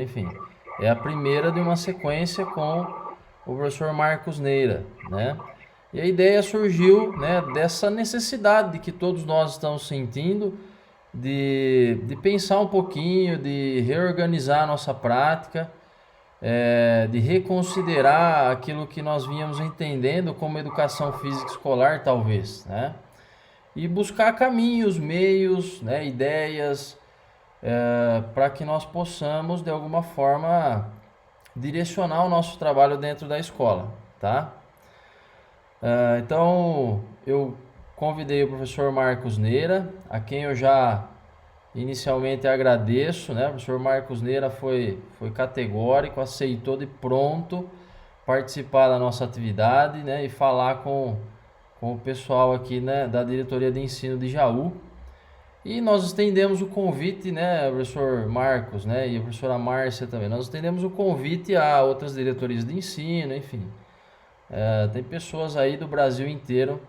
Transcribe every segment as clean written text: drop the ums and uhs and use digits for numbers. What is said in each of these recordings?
enfim, é a primeira de uma sequência com o professor Marcos Neira, né? E a ideia surgiu, né, dessa necessidade que todos nós estamos sentindo de pensar um pouquinho, de reorganizar a nossa prática, de reconsiderar aquilo que nós vínhamos entendendo como educação física escolar, talvez, né? E buscar caminhos, meios, né, ideias, para que nós possamos, de alguma forma, direcionar o nosso trabalho dentro da escola, tá? Então, eu convidei o professor Marcos Neira, a quem eu já inicialmente agradeço, né? O professor Marcos Neira foi categórico, aceitou de pronto participar da nossa atividade, né? E falar com o pessoal aqui, né, da diretoria de ensino de Jaú. E nós estendemos o convite, né, professor Marcos, né, e a professora Márcia também. Nós estendemos o convite a outras diretorias de ensino, enfim. Tem pessoas aí do Brasil inteiro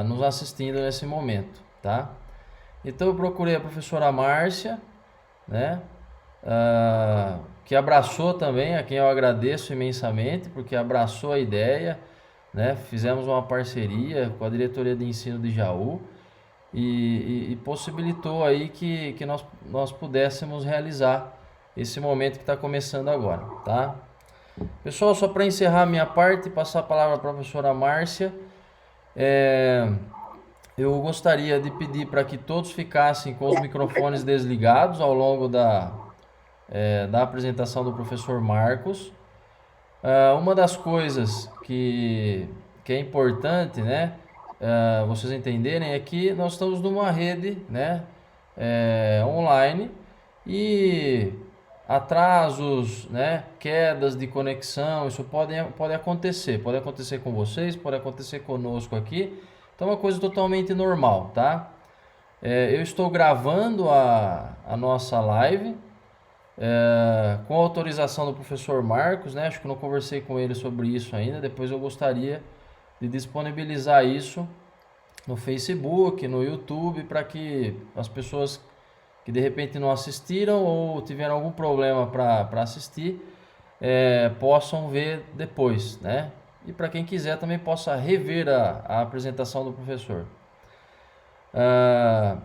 nos assistindo nesse momento, tá? Então eu procurei a professora Márcia, né, que abraçou também, a quem eu agradeço imensamente, porque abraçou a ideia, né? Fizemos uma parceria com a diretoria de ensino de Jaú e possibilitou aí que nós pudéssemos realizar esse momento que está começando agora, tá? Pessoal, só para encerrar a minha parte, passar a palavra para a professora Márcia, é, eu gostaria de pedir para que todos ficassem com os microfones desligados ao longo da apresentação do professor Marcos. Uma das coisas que é importante, né, vocês entenderem é que nós estamos numa rede, né, online e atrasos, né, quedas de conexão, isso pode acontecer com vocês, pode acontecer conosco aqui, então é uma coisa totalmente normal, tá? Eu estou gravando a nossa live, com a autorização do professor Marcos, né? Acho que não conversei com ele sobre isso ainda. Depois eu gostaria de disponibilizar isso no Facebook, no YouTube, para que as pessoas que de repente não assistiram ou tiveram algum problema para assistir possam ver depois, né? E para quem quiser também possa rever a apresentação do professor. Ah,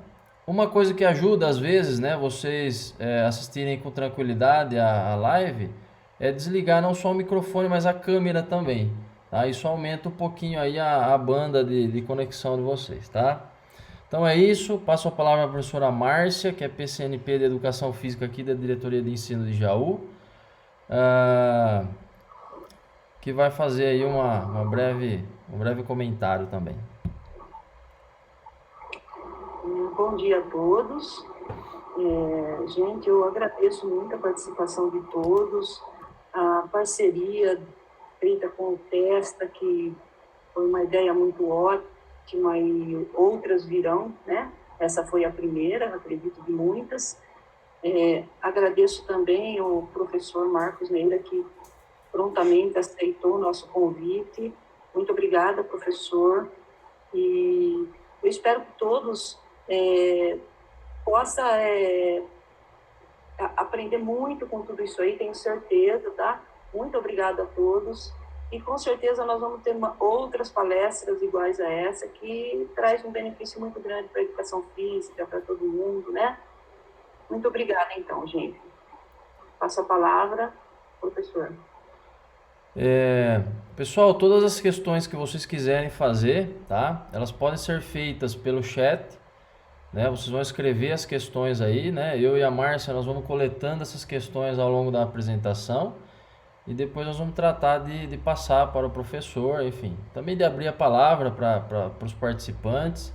uma coisa que ajuda às vezes, né, vocês assistirem com tranquilidade a live, é desligar não só o microfone, mas a câmera também, tá? Isso aumenta um pouquinho aí a banda de conexão de vocês, tá? Então é isso, passo a palavra à professora Márcia, que é PCNP de Educação Física aqui da Diretoria de Ensino de Jaú, ah, que vai fazer aí um breve comentário também. Bom dia a todos. Gente, eu agradeço muito a participação de todos, a parceria feita com o Testa, que foi uma ideia muito ótima e outras virão, né? Essa foi a primeira, acredito, de muitas. Agradeço também ao professor Marcos Neira, que prontamente aceitou o nosso convite. Muito obrigada, professor. E eu espero que todos possa aprender muito com tudo isso aí, tenho certeza, tá? Muito obrigada a todos. E com certeza nós vamos ter outras palestras iguais a essa, que traz um benefício muito grande para a educação física, para todo mundo, né? Muito obrigada, então, gente. Passo a palavra, professor. Pessoal, todas as questões que vocês quiserem fazer, tá? Elas podem ser feitas pelo chat, né? Vocês vão escrever as questões aí, né? Eu e a Márcia, nós vamos coletando essas questões ao longo da apresentação e depois nós vamos tratar de passar para o professor, enfim. Também de abrir a palavra para os participantes.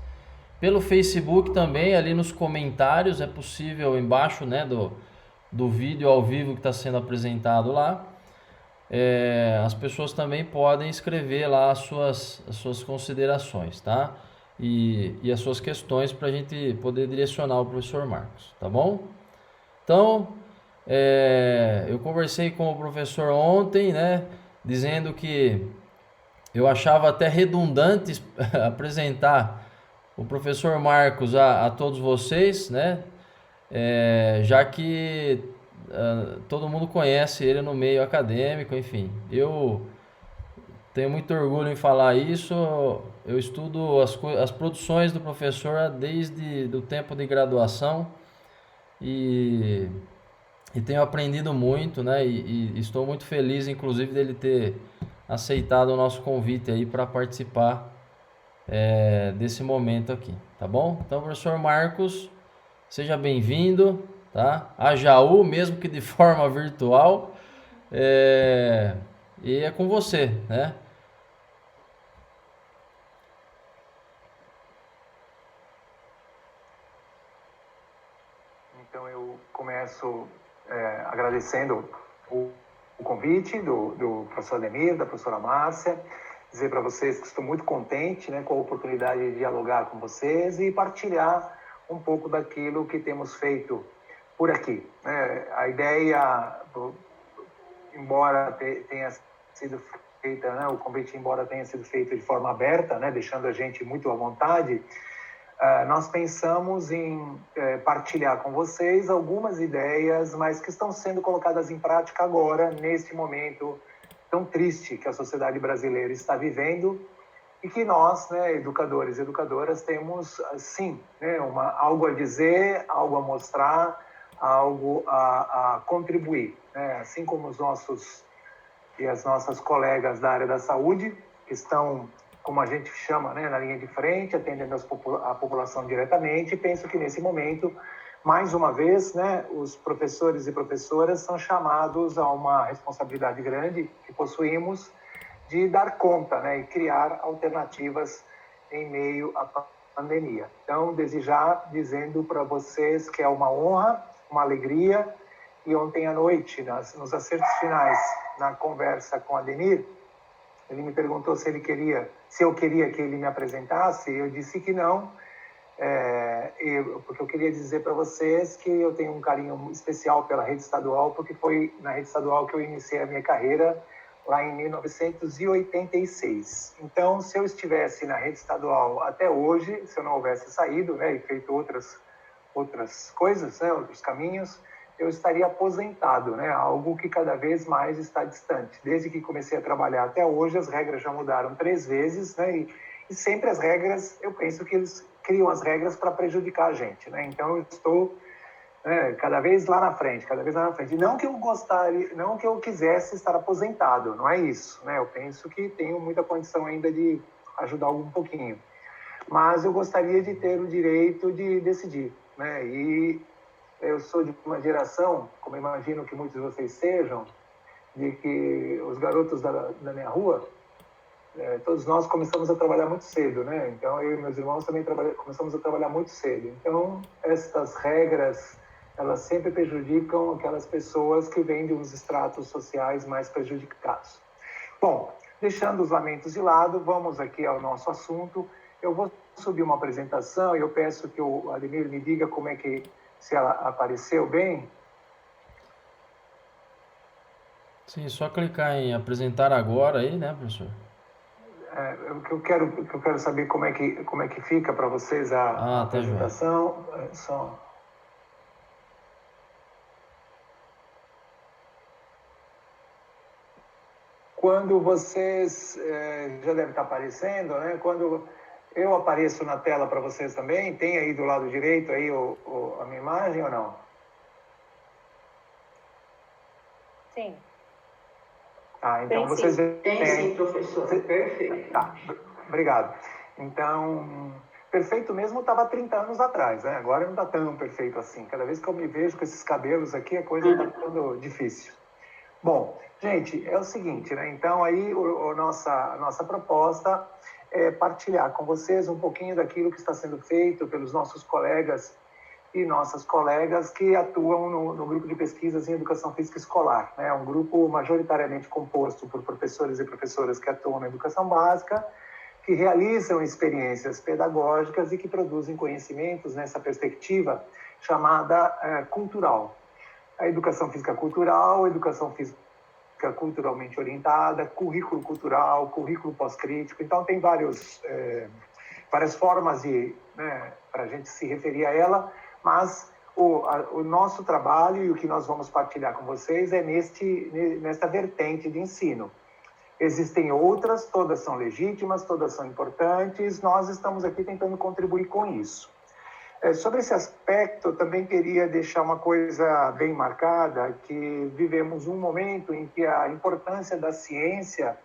Pelo Facebook também, ali nos comentários, é possível embaixo, né, do vídeo ao vivo que está sendo apresentado lá. As pessoas também podem escrever lá as suas considerações, tá? E as suas questões para a gente poder direcionar o professor Marcos, tá bom? Então, eu conversei com o professor ontem, né? Dizendo que eu achava até redundante apresentar o professor Marcos a todos vocês, né? Já que todo mundo conhece ele no meio acadêmico, enfim. Eu tenho muito orgulho em falar isso. Eu estudo as produções do professor desde o tempo de graduação e, e tenho aprendido muito, né? E estou muito feliz, inclusive, dele ter aceitado o nosso convite aí para participar desse momento aqui, tá bom? Então, professor Marcos, seja bem-vindo, tá? A Jaú, mesmo que de forma virtual, é, e é com você, né? Então, eu começo agradecendo o convite do professor Ademir, da professora Márcia, dizer para vocês que estou muito contente, né, com a oportunidade de dialogar com vocês e partilhar um pouco daquilo que temos feito por aqui. A ideia, embora tenha sido feita, né, o convite, embora tenha sido feito de forma aberta, né, deixando a gente muito à vontade, nós pensamos em partilhar com vocês algumas ideias, mas que estão sendo colocadas em prática agora, neste momento tão triste que a sociedade brasileira está vivendo, e que nós, né, educadores e educadoras, temos, sim, né, algo a dizer, algo a mostrar, algo a contribuir. Né? Assim como os nossos e as nossas colegas da área da saúde, que estão, como a gente chama, né, na linha de frente, atendendo a população diretamente. Penso que nesse momento, mais uma vez, né, os professores e professoras são chamados a uma responsabilidade grande que possuímos de dar conta, né, e criar alternativas em meio à pandemia. Então, desde já, dizendo para vocês que é uma honra, uma alegria. E ontem à noite, nos acertos finais, na conversa com o Ademir, ele me perguntou se eu queria que ele me apresentasse. Eu disse que não, porque eu queria dizer para vocês que eu tenho um carinho especial pela rede estadual, porque foi na rede estadual que eu iniciei a minha carreira, lá em 1986. Então, se eu estivesse na rede estadual até hoje, se eu não houvesse saído, né, e feito outras coisas, né, outros caminhos, eu estaria aposentado, né? Algo que cada vez mais está distante. Desde que comecei a trabalhar até hoje, as regras já mudaram 3 vezes, né? E sempre as regras, eu penso que eles criam as regras para prejudicar a gente, né? Então eu estou cada vez lá na frente, cada vez lá na frente. Não que eu quisesse estar aposentado, não é isso, né? Eu penso que tenho muita condição ainda de ajudar um pouquinho. Mas eu gostaria de ter o direito de decidir, né? E eu sou de uma geração, como imagino que muitos de vocês sejam, de que os garotos da minha rua, todos nós começamos a trabalhar muito cedo, né? Então, eu e meus irmãos também começamos a trabalhar muito cedo. Então, estas regras, elas sempre prejudicam aquelas pessoas que vêm de uns estratos sociais mais prejudicados. Bom, deixando os lamentos de lado, vamos aqui ao nosso assunto. Eu vou subir uma apresentação e eu peço que o Ademir me diga como é que, se ela apareceu bem. Sim, só clicar em apresentar agora aí, né, professor? O que eu quero saber como é que fica para vocês a Tá joia. apresentação. Quando vocês já deve estar aparecendo, né? Quando eu apareço na tela para vocês também, tem aí do lado direito aí a minha imagem ou não? Sim. Então vocês tem sim, professor. Perfeito. Tá, obrigado. Então, perfeito mesmo estava 30 anos atrás, né? Agora não está tão perfeito assim. Cada vez que eu me vejo com esses cabelos aqui, a coisa está ficando difícil. Bom, gente, é o seguinte, né? Então, aí nossa proposta é partilhar com vocês um pouquinho daquilo que está sendo feito pelos nossos colegas e nossas colegas que atuam no grupo de pesquisas em educação física escolar. É um grupo majoritariamente composto por professores e professoras que atuam na educação básica, que realizam experiências pedagógicas e que produzem conhecimentos nessa perspectiva chamada cultural. A educação física cultural, educação física culturalmente orientada, currículo cultural, currículo pós-crítico. Então, tem várias formas para a gente se referir a ela, mas o nosso trabalho e o que nós vamos partilhar com vocês é nesta vertente de ensino. Existem outras, todas são legítimas, todas são importantes, nós estamos aqui tentando contribuir com isso. Sobre esse aspecto, eu também queria deixar uma coisa bem marcada, que vivemos um momento em que a importância da ciência,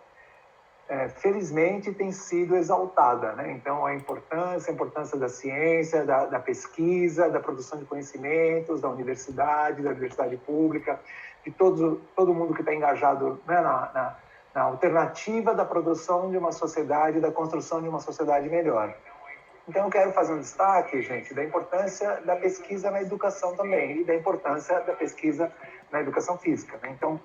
felizmente, tem sido exaltada, né? Então, a importância da ciência, da pesquisa, da produção de conhecimentos, da universidade pública, de todo mundo que está engajado, né, na alternativa da produção de uma sociedade, da construção de uma sociedade melhor. Então, eu quero fazer um destaque, gente, da importância da pesquisa na educação também, e da importância da pesquisa na educação física, né? Então,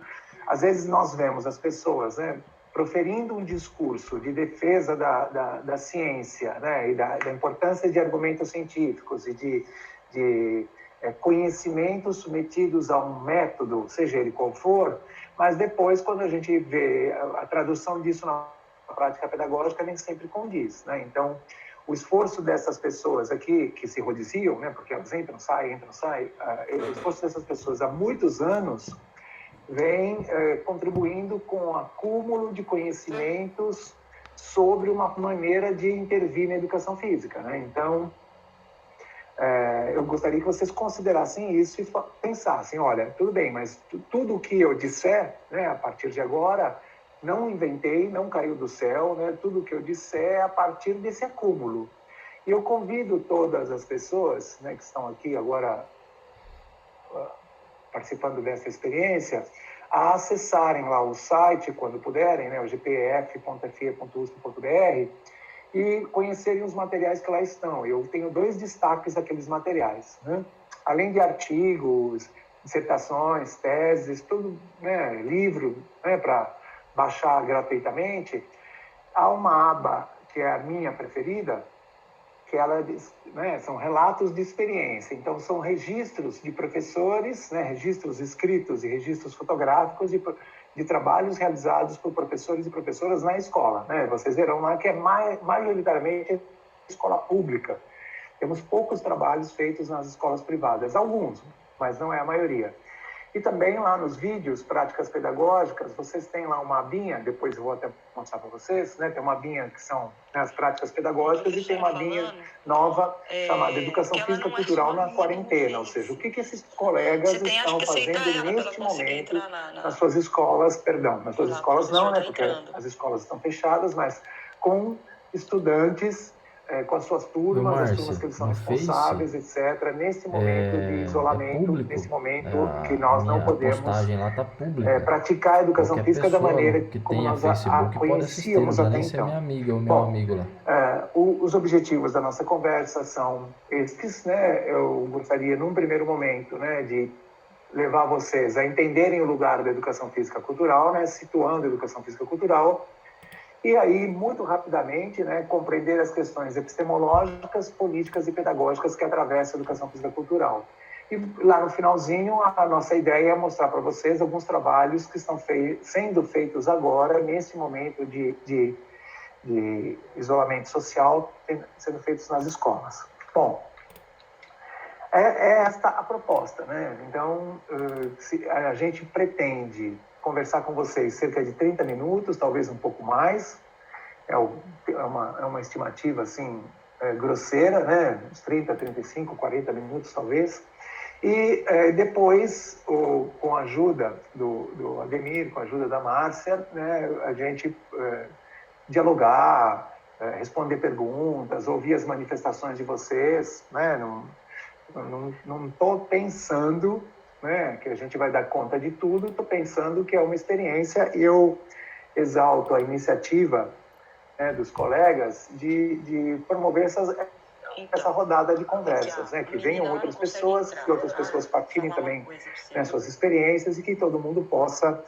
às vezes nós vemos as pessoas, né, proferindo um discurso de defesa da ciência, né, e da importância de argumentos científicos e de conhecimentos submetidos a um método, seja ele qual for, mas depois, quando a gente vê a tradução disso na prática pedagógica, nem sempre condiz, né? Então, o esforço dessas pessoas aqui, que se rodiziam, né, porque elas entram, saem, o esforço dessas pessoas há muitos anos vem contribuindo com o acúmulo de conhecimentos sobre uma maneira de intervir na educação física, né? Então, eu gostaria que vocês considerassem isso e pensassem, olha, tudo bem, mas tudo o que eu disser, né, a partir de agora, não inventei, não caiu do céu, né? Tudo o que eu disser é a partir desse acúmulo. E eu convido todas as pessoas, né, que estão aqui agora participando dessa experiência, a acessarem lá o site, quando puderem, né, o gpf.fe.usp.br, e conhecerem os materiais que lá estão. Eu tenho 2 destaques daqueles materiais, né? Além de artigos, dissertações, teses, tudo, né, livro, né, para baixar gratuitamente, há uma aba que é a minha preferida, que ela, né, são relatos de experiência. Então, são registros de professores, né, registros escritos e registros fotográficos de trabalhos realizados por professores e professoras na escola, né? Vocês verão lá que é majoritariamente escola pública. Temos poucos trabalhos feitos nas escolas privadas, alguns, mas não é a maioria. E também lá nos vídeos, práticas pedagógicas, vocês têm lá uma abinha, depois eu vou até mostrar para vocês, né? Tem uma abinha que são, né, as práticas pedagógicas e tem uma abinha nova chamada Educação Física Cultural na Quarentena, ou seja, o que esses colegas estão fazendo neste momento nas suas escolas, nas suas escolas não, né? Porque as escolas estão fechadas, mas com estudantes, com as suas turmas, as turmas que eles são responsáveis, etc., nesse momento de isolamento, nesse momento que nós não podemos lá tá pública. praticar a educação física da maneira como nós a conhecíamos até então. Minha amiga ou meu amigo lá. Os objetivos da nossa conversa são estes, né? Eu gostaria, num primeiro momento, né, de levar vocês a entenderem o lugar da educação física cultural, né, situando a educação física cultural, e aí, muito rapidamente, né, compreender as questões epistemológicas, políticas e pedagógicas que atravessam a educação física cultural. E lá no finalzinho, a nossa ideia é mostrar para vocês alguns trabalhos que estão sendo feitos agora, nesse momento de isolamento social, sendo feitos nas escolas. Bom, é esta a proposta, né? Então, a gente pretende conversar com vocês cerca de 30 minutos, talvez um pouco mais. É uma estimativa, assim, grosseira, né? Uns 30, 35, 40 minutos, talvez. E depois, com a ajuda do Ademir, com a ajuda da Márcia, né, a gente dialogar, responder perguntas, ouvir as manifestações de vocês, né? Não estou pensando, né, que a gente vai dar conta de tudo, estou pensando que é uma experiência e eu exalto a iniciativa, né, dos colegas de promover essa rodada de conversas, né, que venham outras pessoas, que outras pessoas partilhem também, né, suas experiências e que todo mundo possa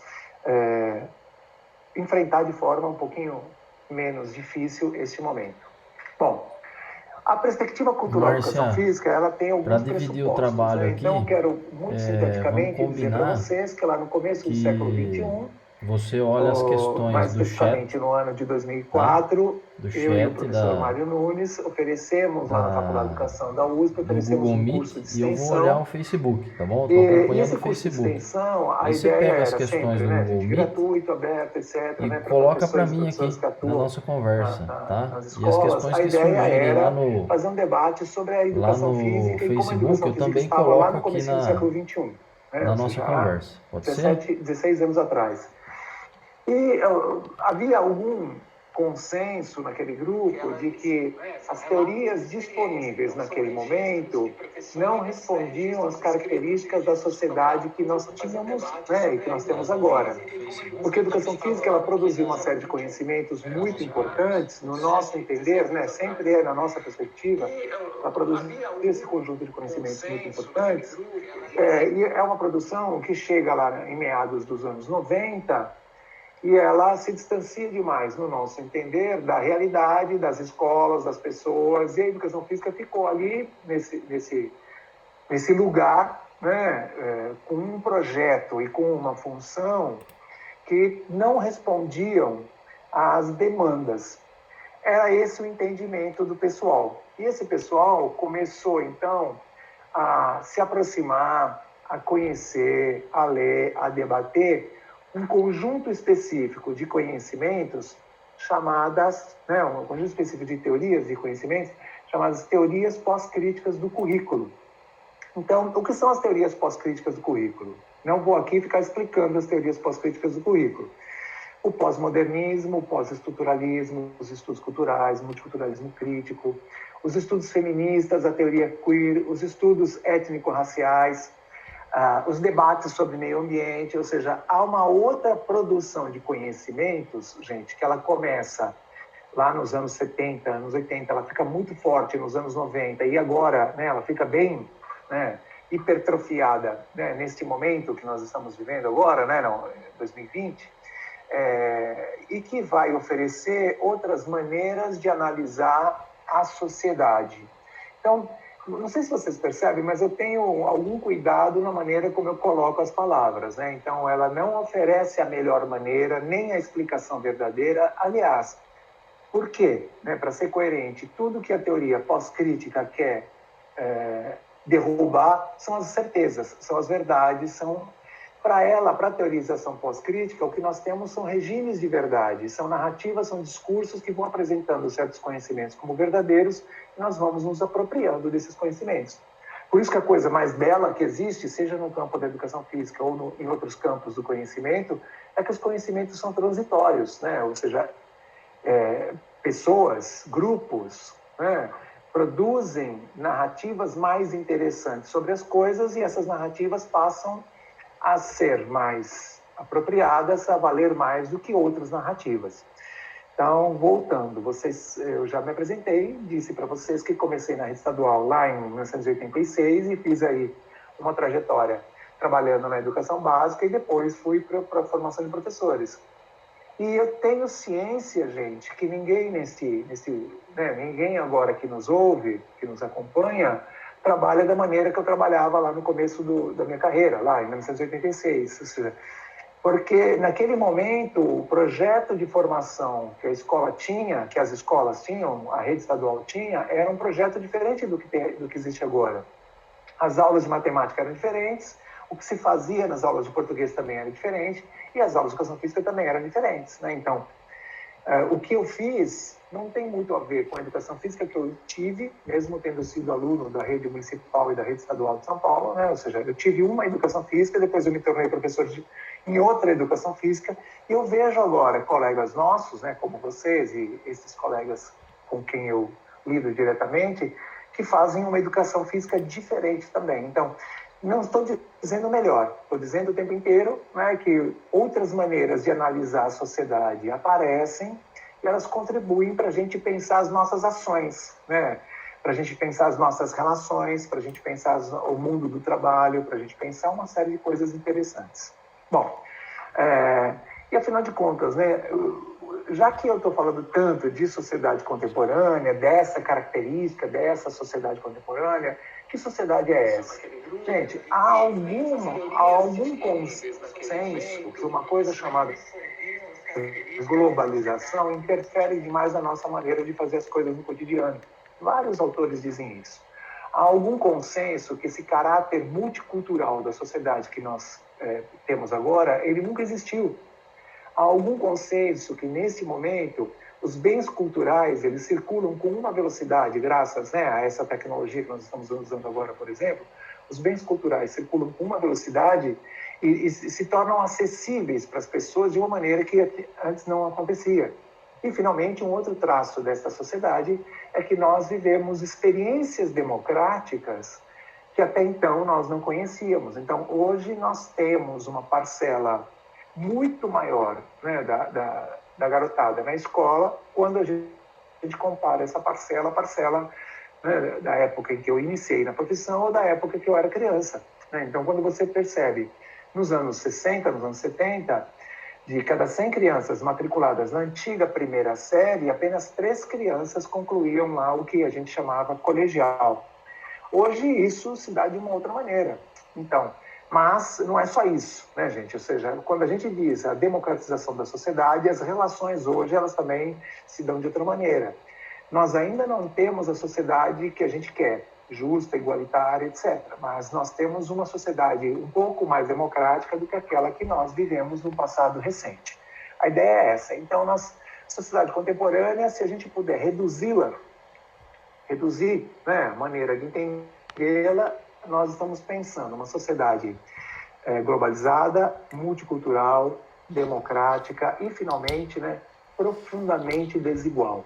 enfrentar de forma um pouquinho menos difícil este momento. Bom, a perspectiva cultural da educação física, ela tem alguns pressupostos, né? Então, eu quero muito sinteticamente dizer para vocês que lá no começo do século XXI, Você olha as questões mais do especificamente chat, no ano de tá? 2004, Do eu e o chat professor Mário Nunes oferecemos lá na Faculdade de da, Educação da USP, do oferecemos Google um Meet curso de e eu vou olhar o extensão. Facebook, tá bom? Eu tô E acompanhando o esse curso de Facebook. extensão, a Aí você ideia pega as era questões sempre, do né, Google gente, Meet gratuito, aberto, etc., e né, para coloca para professores e mim professoras aqui que na atuam nossa conversa, tá? nas E as escolas. questões A que ideia surgirem era fazer um debate sobre a lá educação no física e como a Facebook, educação eu física também estava lá coloco no aqui comecinho do século XXI, né, na ou nossa seja, há conversa. Pode ser? 17, 16 anos atrás. E havia algum consenso naquele grupo de que as teorias disponíveis naquele momento não respondiam às características da sociedade que nós tínhamos, né, e que nós temos agora. Porque a educação física ela produziu uma série de conhecimentos muito importantes, no nosso entender, né, sempre é na nossa perspectiva, ela produziu esse conjunto de conhecimentos muito importantes, e é uma produção que chega lá em meados dos anos 90 e ela se distancia demais, no nosso entender, da realidade das escolas, das pessoas, e a educação física ficou ali nesse lugar, né, com um projeto e com uma função que não respondiam às demandas. Era esse o entendimento do pessoal. E esse pessoal começou, então, a se aproximar, a conhecer, a ler, a debater um conjunto específico de conhecimentos chamadas, né, um conjunto específico de teorias e conhecimentos chamadas teorias pós-críticas do currículo. Então, o que são as teorias pós-críticas do currículo? Não vou aqui ficar explicando as teorias pós-críticas do currículo. O pós-modernismo, o pós-estruturalismo, os estudos culturais, o multiculturalismo crítico, os estudos feministas, a teoria queer, os estudos étnico-raciais, os debates sobre meio ambiente, ou seja, há uma outra produção de conhecimentos, gente, que ela começa lá nos anos 70, anos 80, ela fica muito forte nos anos 90 e agora, né, ela fica bem, né, hipertrofiada, né, neste momento que nós estamos vivendo agora, né, não, 2020, e que vai oferecer outras maneiras de analisar a sociedade. Então, não sei se vocês percebem, mas eu tenho algum cuidado na maneira como eu coloco as palavras, né? Então, ela não oferece a melhor maneira, nem a explicação verdadeira. Aliás, por quê? Né? Para ser coerente, tudo que a teoria pós-crítica quer derrubar são as certezas, são as verdades, são para ela, para a teorização pós-crítica, o que nós temos são regimes de verdade, são narrativas, são discursos que vão apresentando certos conhecimentos como verdadeiros e nós vamos nos apropriando desses conhecimentos. Por isso que a coisa mais bela que existe, seja no campo da educação física ou em outros campos do conhecimento, é que os conhecimentos são transitórios, né? Ou seja, pessoas, grupos, né, produzem narrativas mais interessantes sobre as coisas e essas narrativas passam a ser mais apropriadas, a valer mais do que outras narrativas. Então, voltando, eu já me apresentei, disse para vocês que comecei na rede estadual lá em 1986 e fiz aí uma trajetória trabalhando na educação básica e depois fui para a formação de professores. E eu tenho ciência, gente, que ninguém ninguém agora que nos ouve, que nos acompanha, trabalha da maneira que eu trabalhava lá no começo da minha carreira, lá em 1986. Ou seja, porque naquele momento o projeto de formação que a escola tinha, que as escolas tinham, a rede estadual tinha, era um projeto diferente do que existe agora. As aulas de matemática eram diferentes, o que se fazia nas aulas de português também era diferente, e as aulas de educação física também eram diferentes, né? Então, o que eu fiz não tem muito a ver com a educação física que eu tive, mesmo tendo sido aluno da rede municipal e da rede estadual de São Paulo, né? Ou seja, eu tive uma educação física, depois eu me tornei professor em outra educação física, e eu vejo agora colegas nossos, né, como vocês e esses colegas com quem eu lido diretamente, que fazem uma educação física diferente também. Então, não estou dizendo melhor, estou dizendo o tempo inteiro, né, que outras maneiras de analisar a sociedade aparecem e elas contribuem para a gente pensar as nossas ações, né? Para a gente pensar as nossas relações, para a gente pensar o mundo do trabalho, para a gente pensar uma série de coisas interessantes. Bom, e afinal de contas, né, já que eu estou falando tanto de sociedade contemporânea, dessa característica dessa sociedade contemporânea, Que sociedade é essa? Gente, há algum consenso que uma coisa chamada globalização interfere demais na nossa maneira de fazer as coisas no cotidiano. Vários autores dizem isso. Há algum consenso que esse caráter multicultural da sociedade que nós temos agora, ele nunca existiu. Há algum consenso que, nesse momento, os bens culturais eles circulam com uma velocidade, graças a essa tecnologia que nós estamos usando agora, por exemplo, os bens culturais circulam com uma velocidade e se tornam acessíveis para as pessoas de uma maneira que antes não acontecia. E, finalmente, um outro traço desta sociedade é que nós vivemos experiências democráticas que até então nós não conhecíamos. Então, hoje nós temos uma parcela muito maior da garotada na escola quando a gente compara essa parcela à parcela da época em que eu iniciei na profissão ou da época que eu era criança. Então, quando você percebe nos anos 60, nos anos 70, de cada 100 crianças matriculadas na antiga primeira série, apenas 3 crianças concluíam lá o que a gente chamava colegial. Hoje isso se dá de uma outra maneira. Então, mas não é só isso, gente? Ou seja, quando a gente diz a democratização da sociedade, as relações hoje, elas também se dão de outra maneira. Nós ainda não temos a sociedade que a gente quer, justa, igualitária, etc. Mas nós temos uma sociedade um pouco mais democrática do que aquela que nós vivemos no passado recente. A ideia é essa. Então, na sociedade contemporânea, se a gente puder reduzir a maneira de entendê-la, nós estamos pensando uma sociedade globalizada, multicultural, democrática e, finalmente, profundamente desigual.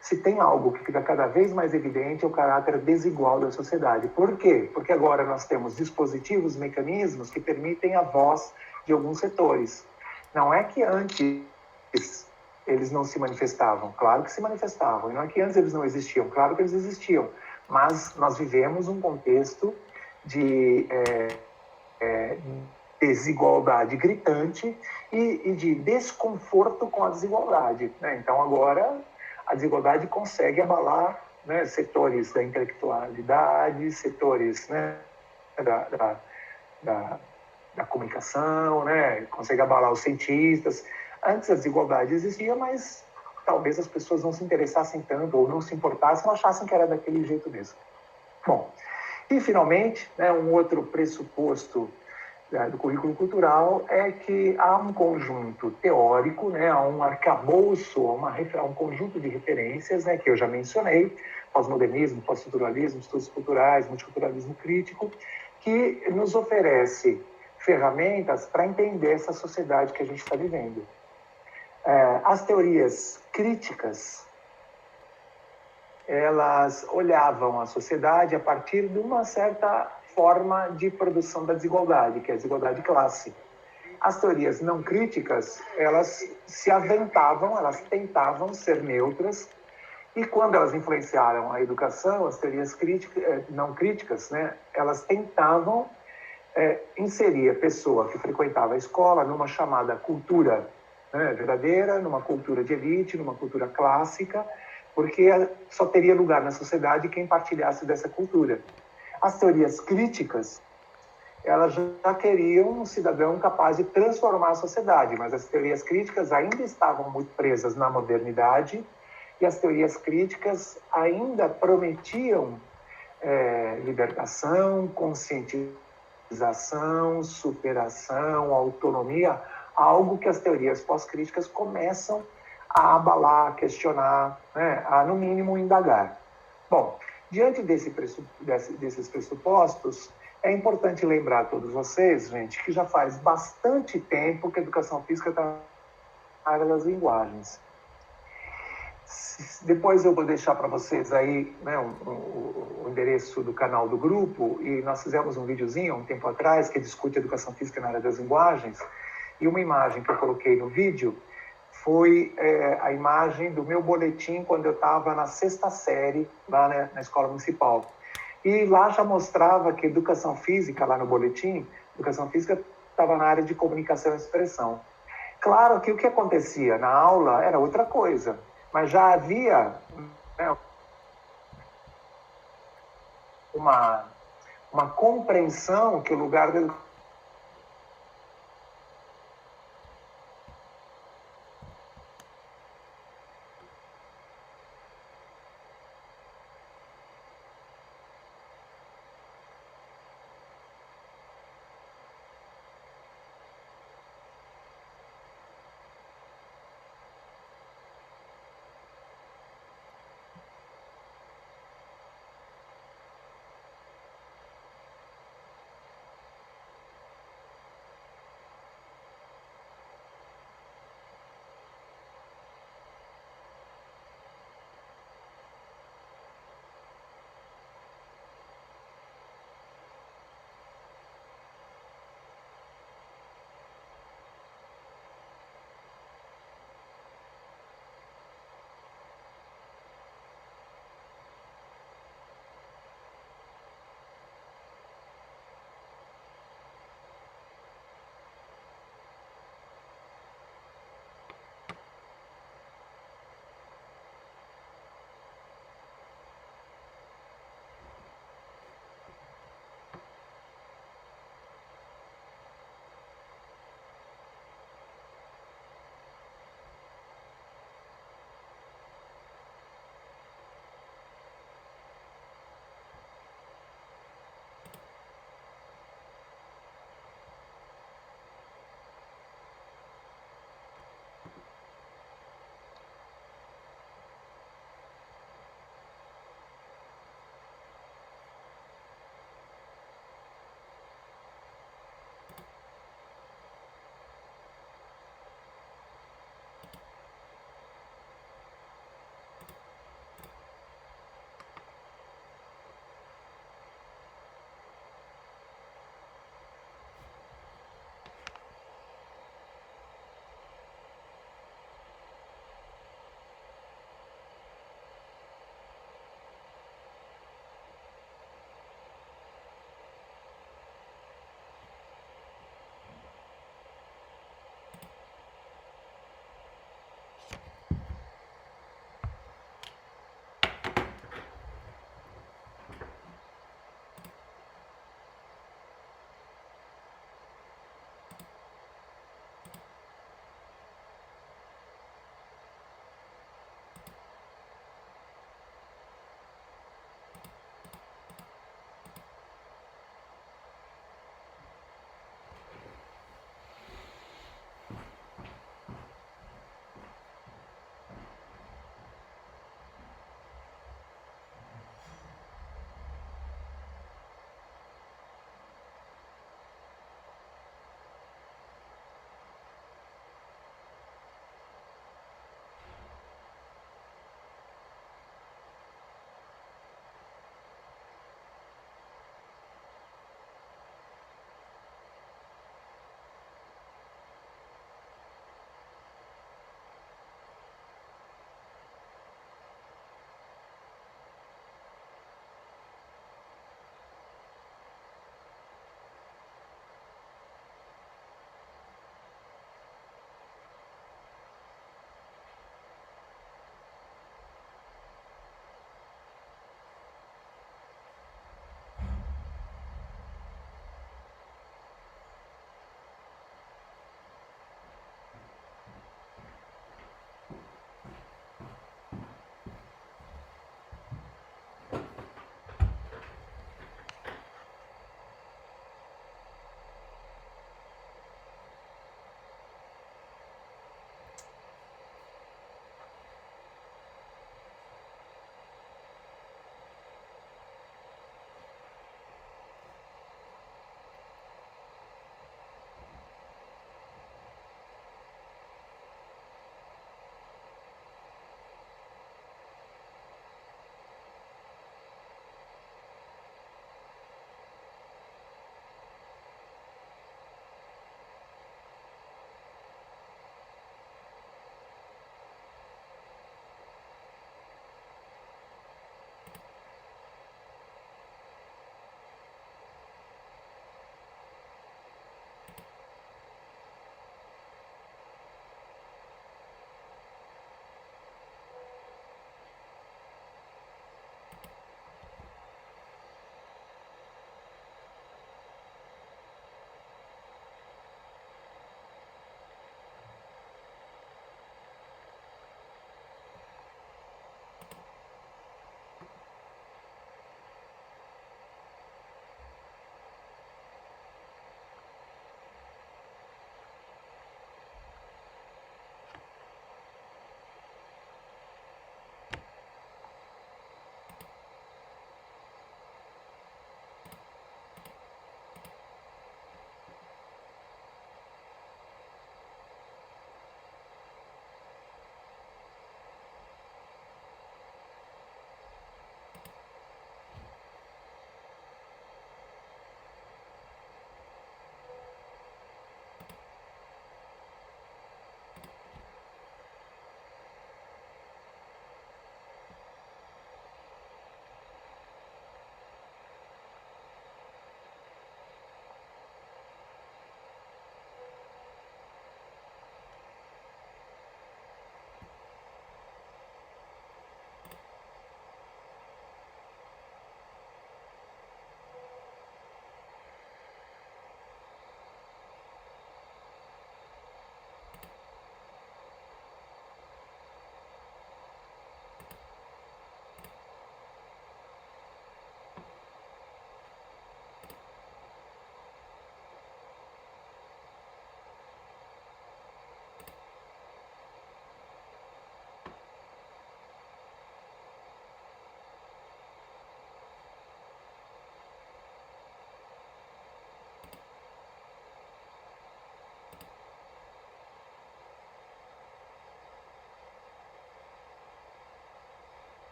Se tem algo que fica cada vez mais evidente é o caráter desigual da sociedade. Por quê? Porque agora nós temos dispositivos, mecanismos que permitem a voz de alguns setores. Não é que antes eles não se manifestavam, claro que se manifestavam. E não é que antes eles não existiam, claro que eles existiam. Mas nós vivemos um contexto de desigualdade gritante e de desconforto com a desigualdade. Então, agora, a desigualdade consegue abalar setores da intelectualidade, setores da comunicação, consegue abalar os cientistas. Antes a desigualdade existia, mas talvez as pessoas não se interessassem tanto ou não se importassem, ou achassem que era daquele jeito mesmo. Bom, e finalmente, um outro pressuposto do currículo cultural é que há um conjunto teórico, há um arcabouço, há um conjunto de referências, que eu já mencionei, pós-modernismo, pós-estruturalismo, estudos culturais, multiculturalismo crítico, que nos oferece ferramentas para entender essa sociedade que a gente está vivendo. As teorias críticas, elas olhavam a sociedade a partir de uma certa forma de produção da desigualdade, que é a desigualdade de classe. As teorias não críticas, elas se aventavam, elas tentavam ser neutras, e quando elas influenciaram a educação, as teorias não críticas, elas tentavam inserir a pessoa que frequentava a escola numa chamada cultura verdadeira, numa cultura de elite, numa cultura clássica, porque só teria lugar na sociedade quem partilhasse dessa cultura. As teorias críticas, elas já queriam um cidadão capaz de transformar a sociedade, mas as teorias críticas ainda estavam muito presas na modernidade e as teorias críticas ainda prometiam libertação, conscientização, superação, autonomia, algo que as teorias pós-críticas começam a abalar, a questionar, a, no mínimo, indagar. Bom, diante desses pressupostos, é importante lembrar a todos vocês, gente, que já faz bastante tempo que a educação física está na área das linguagens. Depois eu vou deixar para vocês aí o endereço do canal do grupo, e nós fizemos um videozinho um tempo atrás que discute educação física na área das linguagens, e uma imagem que eu coloquei no vídeo foi a imagem do meu boletim quando eu estava na 6ª série, lá na escola municipal. E lá já mostrava que educação física, lá no boletim, educação física estava na área de comunicação e expressão. Claro que o que acontecia na aula era outra coisa, mas já havia uma uma compreensão que o lugar da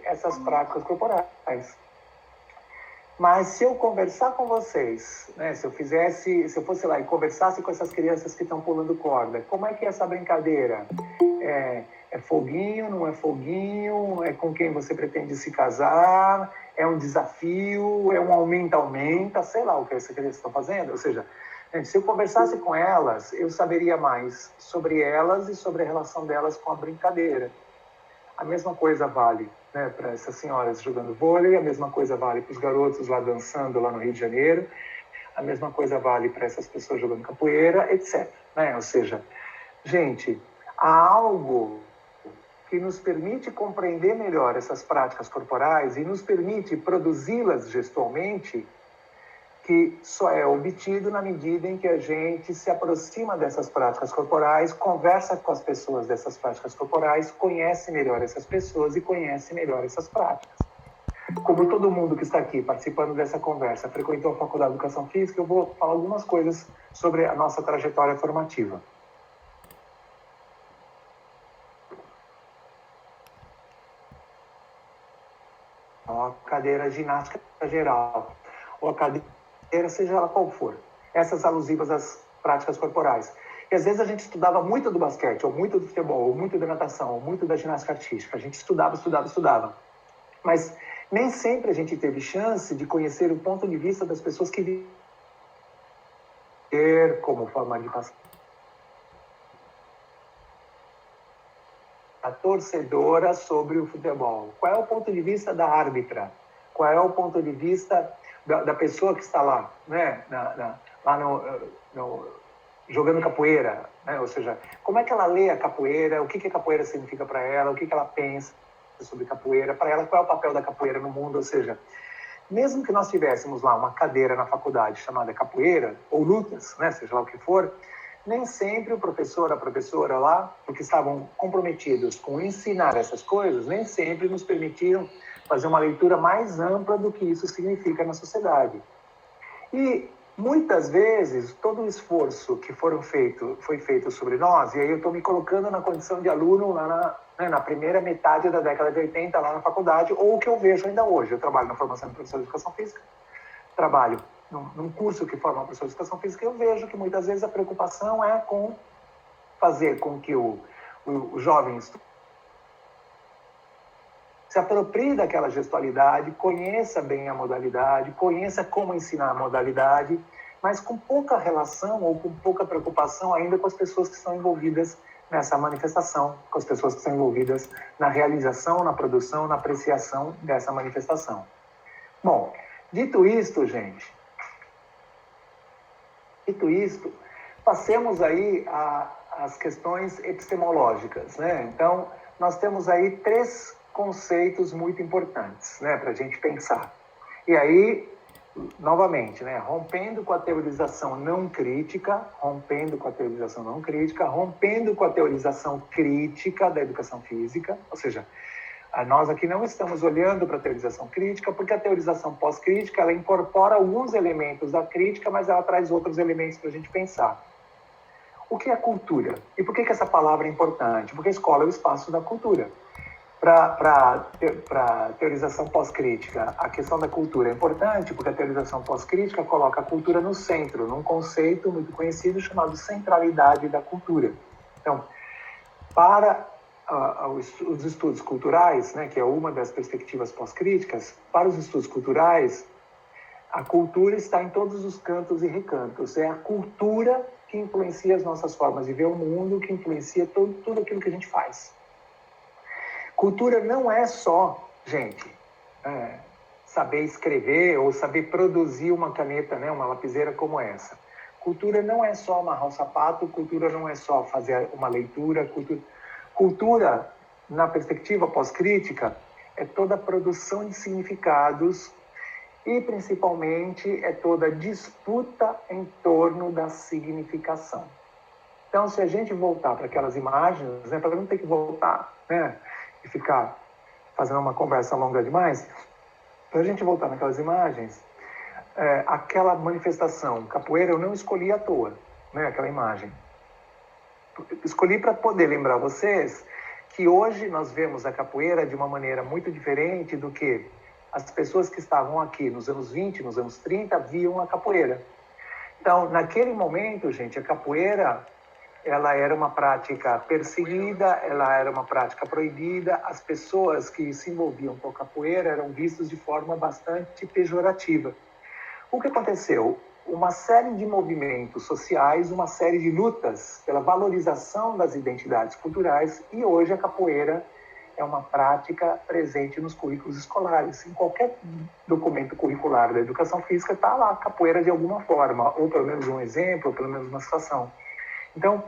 essas práticas corporais. Mas se eu conversar com vocês, né, se eu fosse lá e conversasse com essas crianças que estão pulando corda, como é que é essa brincadeira? É foguinho, não é foguinho? É com quem você pretende se casar? É um desafio? É um aumenta, sei lá o que essa criança está fazendo. Ou seja, gente, se eu conversasse com elas, eu saberia mais sobre elas e sobre a relação delas com a brincadeira. A mesma coisa vale, né, para essas senhoras jogando vôlei, a mesma coisa vale para os garotos lá dançando lá no Rio de Janeiro, a mesma coisa vale para essas pessoas jogando capoeira, etc. Né? Ou seja, gente, há algo que nos permite compreender melhor essas práticas corporais e nos permite produzi-las gestualmente, que só é obtido na medida em que a gente se aproxima dessas práticas corporais, conversa com as pessoas dessas práticas corporais, conhece melhor essas pessoas e conhece melhor essas práticas. Como todo mundo que está aqui participando dessa conversa frequentou a Faculdade de Educação Física, eu vou falar algumas coisas sobre a nossa trajetória formativa. A cadeira ginástica geral, ou a cadeira seja ela qual for, essas alusivas às práticas corporais. E às vezes a gente estudava muito do basquete, ou muito do futebol, ou muito da natação, ou muito da ginástica artística. A gente estudava. Mas nem sempre a gente teve chance de conhecer o ponto de vista das pessoas que viver como forma de passar. A torcedora sobre o futebol. Qual é o ponto de vista da árbitra? Qual é o ponto de vista da pessoa que está lá, né? Lá jogando capoeira, né? Ou seja, como é que ela lê a capoeira, o que a capoeira significa para ela, o que ela pensa sobre capoeira, para ela qual é o papel da capoeira no mundo, ou seja, mesmo que nós tivéssemos lá uma cadeira na faculdade chamada capoeira, ou lutas, né? Seja lá o que for, nem sempre o professor, a professora lá, porque estavam comprometidos com ensinar essas coisas, nem sempre nos permitiram fazer uma leitura mais ampla do que isso significa na sociedade. E muitas vezes todo o esforço que foi feito sobre nós, e aí eu estou me colocando na condição de aluno lá na primeira metade da década de 80 lá na faculdade, ou o que eu vejo ainda hoje. Eu trabalho na formação de professor de educação física, trabalho num curso que forma professor de educação física, eu vejo que muitas vezes a preocupação é com fazer com que o jovem se aproprie daquela gestualidade, conheça bem a modalidade, conheça como ensinar a modalidade, mas com pouca relação ou com pouca preocupação ainda com as pessoas que estão envolvidas nessa manifestação, com as pessoas que estão envolvidas na realização, na produção, na apreciação dessa manifestação. Bom, dito isto, gente, passemos aí às questões epistemológicas, né? Então, nós temos aí 3 conceitos muito importantes, né, para a gente pensar. E aí, novamente, né, rompendo com a teorização não crítica, rompendo com a teorização crítica da educação física, ou seja, nós aqui não estamos olhando para a teorização crítica, porque a teorização pós-crítica, ela incorpora alguns elementos da crítica, mas ela traz outros elementos para a gente pensar. O que é cultura? E por que essa palavra é importante? Porque a escola é o espaço da cultura. Para a teorização pós-crítica, a questão da cultura é importante, porque a teorização pós-crítica coloca a cultura no centro, num conceito muito conhecido chamado centralidade da cultura. Então, para os estudos culturais, né, que é uma das perspectivas pós-críticas, para os estudos culturais, a cultura está em todos os cantos e recantos. É a cultura que influencia as nossas formas de ver o mundo, que influencia tudo aquilo que a gente faz. Cultura não é só, gente, saber escrever ou saber produzir uma caneta, né, uma lapiseira como essa. Cultura não é só amarrar o sapato, cultura não é só fazer uma leitura. Cultura, na perspectiva pós-crítica, é toda a produção de significados e, principalmente, é toda a disputa em torno da significação. Então, se a gente voltar para aquelas imagens, né, para não ter que voltar, né, e ficar fazendo uma conversa longa demais, para a gente voltar naquelas imagens, aquela manifestação capoeira eu não escolhi à toa, né, aquela imagem. Escolhi para poder lembrar vocês que hoje nós vemos a capoeira de uma maneira muito diferente do que as pessoas que estavam aqui nos anos 20, nos anos 30, viam a capoeira. Então, naquele momento, gente, a capoeira, ela era uma prática perseguida, ela era uma prática proibida, as pessoas que se envolviam com a capoeira eram vistas de forma bastante pejorativa. O que aconteceu? Uma série de movimentos sociais, uma série de lutas pela valorização das identidades culturais, e hoje a capoeira é uma prática presente nos currículos escolares. Em qualquer documento curricular da educação física está lá a capoeira de alguma forma, ou pelo menos um exemplo, ou pelo menos uma situação. Então,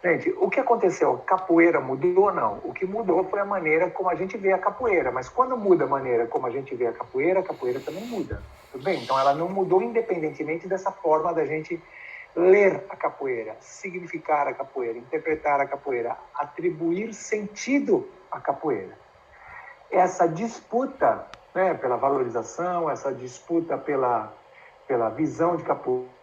gente, o que aconteceu? Capoeira mudou? Não. O que mudou foi a maneira como a gente vê a capoeira. Mas quando muda a maneira como a gente vê a capoeira também muda. Tudo bem? Então, ela não mudou independentemente dessa forma da gente ler a capoeira, significar a capoeira, interpretar a capoeira, atribuir sentido à capoeira. Essa disputa, né, pela valorização, essa disputa pela visão de capoeira,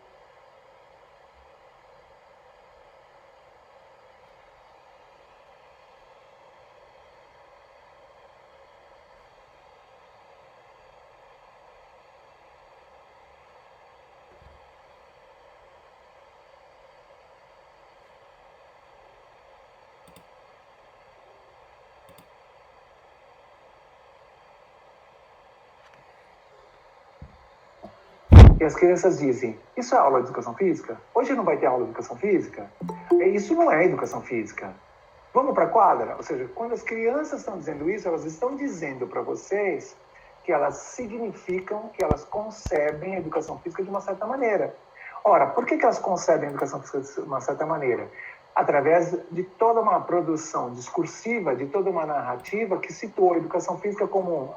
e as crianças dizem, isso é aula de educação física? Hoje não vai ter aula de educação física? Isso não é educação física. Vamos para a quadra? Ou seja, quando as crianças estão dizendo isso, elas estão dizendo para vocês que elas significam, que elas concebem a educação física de uma certa maneira. Ora, por que elas concebem a educação física de uma certa maneira? Através de toda uma produção discursiva, de toda uma narrativa que situou a educação física como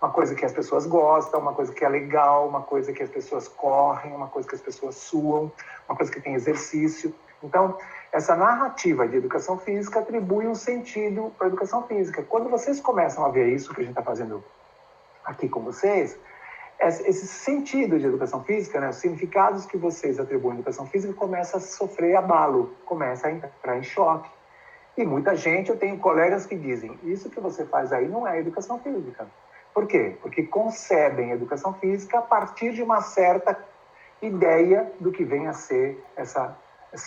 uma coisa que as pessoas gostam, uma coisa que é legal, uma coisa que as pessoas correm, uma coisa que as pessoas suam, uma coisa que tem exercício. Então, essa narrativa de educação física atribui um sentido para a educação física. Quando vocês começam a ver isso que a gente está fazendo aqui com vocês, esse sentido de educação física, né, os significados que vocês atribuem à educação física começa a sofrer abalo, começa a entrar em choque. E muita gente, eu tenho colegas que dizem, isso que você faz aí não é educação física. Por quê? Porque concebem a educação física a partir de uma certa ideia do que vem a ser essa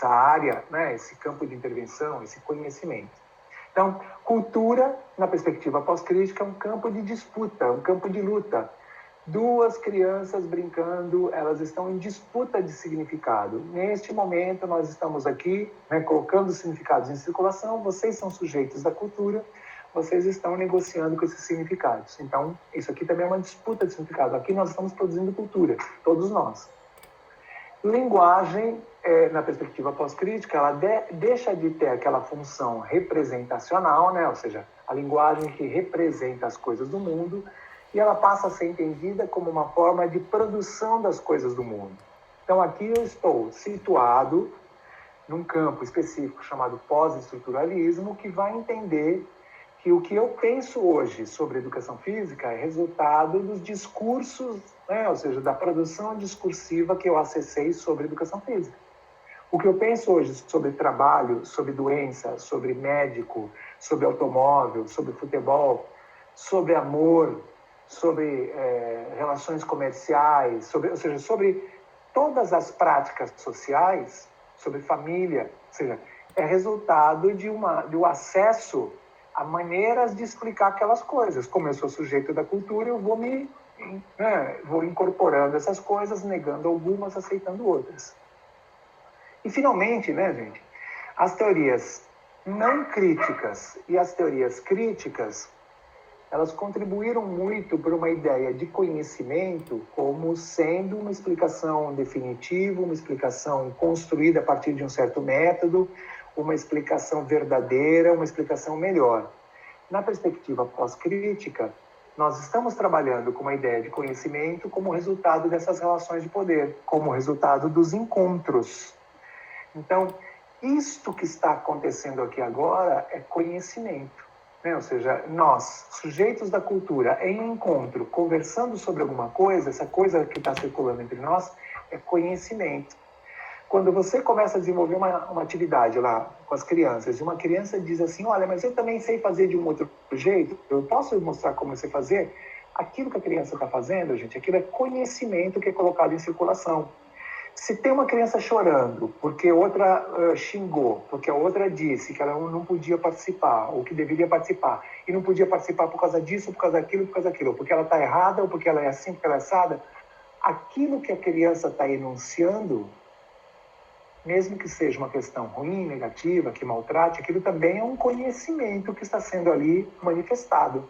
área, né, esse campo de intervenção, esse conhecimento. Então, cultura, na perspectiva pós-crítica, é um campo de disputa, um campo de luta. Duas crianças brincando, elas estão em disputa de significado. Neste momento, nós estamos aqui, né, colocando os significados em circulação, vocês são sujeitos da cultura, vocês estão negociando com esses significados. Então, isso aqui também é uma disputa de significado. Aqui nós estamos produzindo cultura, todos nós. Linguagem, na perspectiva pós-crítica, ela deixa de ter aquela função representacional, né? Ou seja, a linguagem que representa as coisas do mundo, e ela passa a ser entendida como uma forma de produção das coisas do mundo. Então, aqui eu estou situado num campo específico chamado pós-estruturalismo, que vai entender que o que eu penso hoje sobre educação física é resultado dos discursos, né? Ou seja, da produção discursiva que eu acessei sobre educação física. O que eu penso hoje sobre trabalho, sobre doença, sobre médico, sobre automóvel, sobre futebol, sobre amor, sobre relações comerciais, ou seja, sobre todas as práticas sociais, sobre família, ou seja, é resultado de um acesso a maneiras de explicar aquelas coisas. Como eu sou sujeito da cultura, eu vou incorporando essas coisas, negando algumas, aceitando outras. E, finalmente, né, gente, as teorias não críticas e as teorias críticas, elas contribuíram muito para uma ideia de conhecimento como sendo uma explicação definitiva, uma explicação construída a partir de um certo método, uma explicação verdadeira, uma explicação melhor. Na perspectiva pós-crítica, nós estamos trabalhando com uma ideia de conhecimento como resultado dessas relações de poder, como resultado dos encontros. Então, isto que está acontecendo aqui agora é conhecimento, né? Ou seja, nós, sujeitos da cultura, em encontro, conversando sobre alguma coisa, essa coisa que está circulando entre nós é conhecimento. Quando você começa a desenvolver uma atividade lá com as crianças, e uma criança diz assim, olha, mas eu também sei fazer de um outro jeito, eu posso mostrar como você fazer? Aquilo que a criança está fazendo, gente, aquilo é conhecimento que é colocado em circulação. Se tem uma criança chorando porque outra xingou, porque a outra disse que ela não podia participar, ou que deveria participar, e não podia participar por causa disso, por causa daquilo, ou porque ela está errada, ou porque ela é assim, porque ela é assada, aquilo que a criança está enunciando, mesmo que seja uma questão ruim, negativa, que maltrate, aquilo também é um conhecimento que está sendo ali manifestado.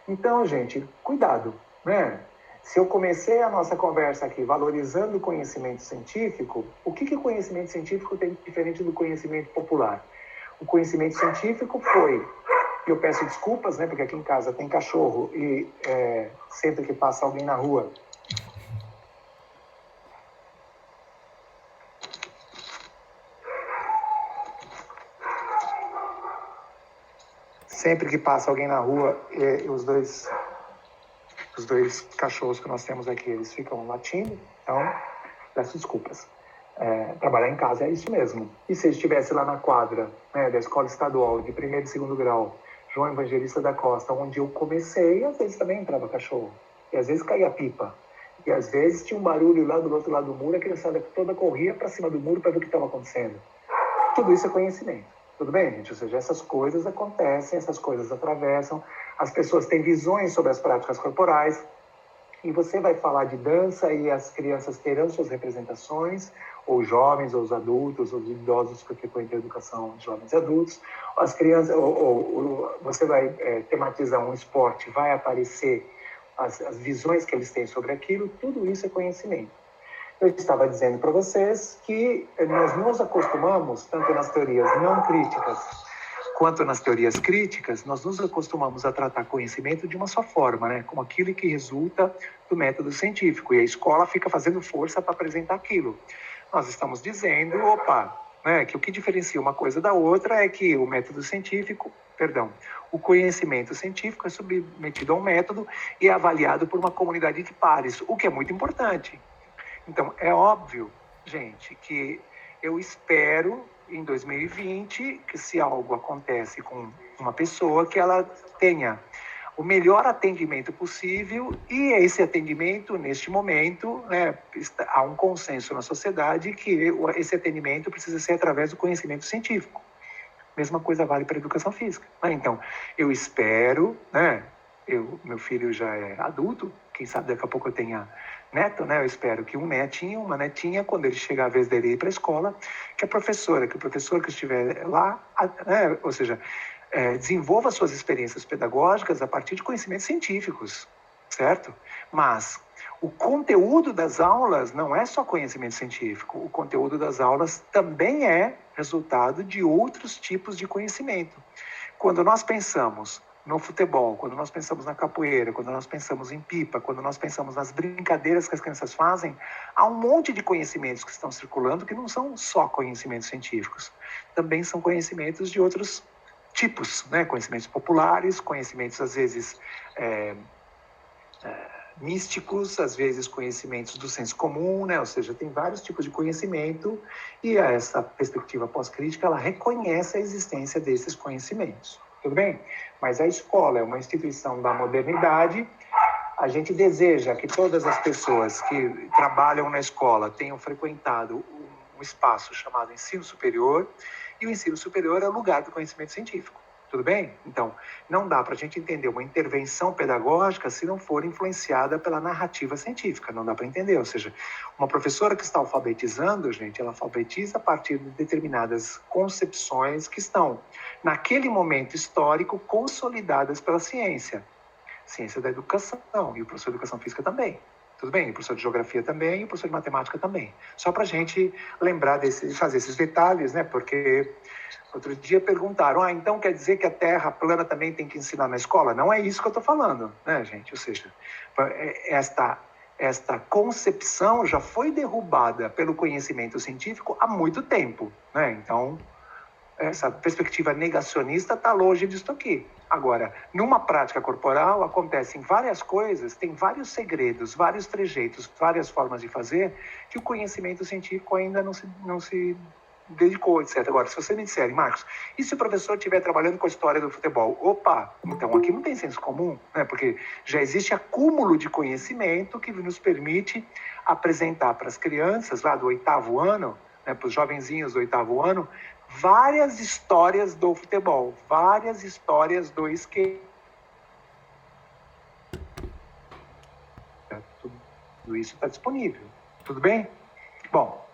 Então, gente, cuidado, né? Se eu comecei a nossa conversa aqui valorizando o conhecimento científico, o que o conhecimento científico tem diferente do conhecimento popular? O conhecimento científico foi, e eu peço desculpas, né, porque aqui em casa tem cachorro e sempre que passa alguém na rua, os dois cachorros que nós temos aqui, eles ficam latindo, então peço desculpas. Trabalhar em casa é isso mesmo. E se eu estivesse lá na quadra, né, da Escola Estadual de primeiro e segundo grau, João Evangelista da Costa, onde eu comecei, às vezes também entrava cachorro. E às vezes caía pipa. E às vezes tinha um barulho lá do outro lado do muro, a criançada toda corria para cima do muro para ver o que estava acontecendo. Tudo isso é conhecimento. Tudo bem, gente? Ou seja, essas coisas acontecem, essas coisas atravessam, as pessoas têm visões sobre as práticas corporais, e você vai falar de dança e as crianças terão suas representações, ou jovens, ou os adultos, ou os idosos que frequentam a educação de jovens e adultos, as crianças, ou você vai tematizar um esporte, vai aparecer as visões que eles têm sobre aquilo, tudo isso é conhecimento. Eu estava dizendo para vocês que nós nos acostumamos, tanto nas teorias não críticas quanto nas teorias críticas, nós nos acostumamos a tratar conhecimento de uma só forma, né? Como aquilo que resulta do método científico. E a escola fica fazendo força para apresentar aquilo. Nós estamos dizendo, né, que o que diferencia uma coisa da outra é que o método científico, o conhecimento científico é submetido a um método e é avaliado por uma comunidade de pares, o que é muito importante. Então, é óbvio, gente, que eu espero, em 2020, que se algo acontece com uma pessoa, que ela tenha o melhor atendimento possível, e esse atendimento, neste momento, né, há um consenso na sociedade que esse atendimento precisa ser através do conhecimento científico. Mesma coisa vale para a educação física. Então, eu espero, né, meu filho já é adulto, quem sabe daqui a pouco eu tenha neto, né? Eu espero que um netinho, uma netinha, quando ele chegar a vez dele ir para a escola, que o professor que estiver lá, né, ou seja, desenvolva suas experiências pedagógicas a partir de conhecimentos científicos, certo? Mas o conteúdo das aulas não é só conhecimento científico, o conteúdo das aulas também é resultado de outros tipos de conhecimento. Quando nós pensamos no futebol, quando nós pensamos na capoeira, quando nós pensamos em pipa, quando nós pensamos nas brincadeiras que as crianças fazem, há um monte de conhecimentos que estão circulando que não são só conhecimentos científicos, também são conhecimentos de outros tipos, né? Conhecimentos populares, conhecimentos às vezes místicos, às vezes conhecimentos do senso comum, né? Ou seja, tem vários tipos de conhecimento e essa perspectiva pós-crítica, ela reconhece a existência desses conhecimentos. Tudo bem? Mas a escola é uma instituição da modernidade. A gente deseja que todas as pessoas que trabalham na escola tenham frequentado um espaço chamado ensino superior, e o ensino superior é o lugar do conhecimento científico. Tudo bem? Então, não dá para a gente entender uma intervenção pedagógica se não for influenciada pela narrativa científica. Não dá para entender. Ou seja, uma professora que está alfabetizando, gente, ela alfabetiza a partir de determinadas concepções que estão, naquele momento histórico, consolidadas pela ciência. Ciência da educação, e o professor de educação física também. Tudo bem? O professor de geografia também, e o professor de matemática também. Só para a gente lembrar fazer esses detalhes, né? Porque outro dia perguntaram, então quer dizer que a Terra plana também tem que ensinar na escola? Não é isso que eu estou falando, né, gente? Ou seja, esta concepção já foi derrubada pelo conhecimento científico há muito tempo, né? Então, essa perspectiva negacionista está longe disso aqui. Agora, numa prática corporal, acontecem várias coisas, tem vários segredos, vários trejeitos, várias formas de fazer, que o conhecimento científico ainda não se dedicou, etc. Agora, se você me disser, Marcos, e se o professor estiver trabalhando com a história do futebol? Opa, então aqui não tem senso comum, né? Porque já existe acúmulo de conhecimento que nos permite apresentar para as crianças lá do 8º ano, né, para os jovenzinhos do 8º ano, várias histórias do futebol, várias histórias do skate. Tudo isso está disponível. Tudo bem? Bom,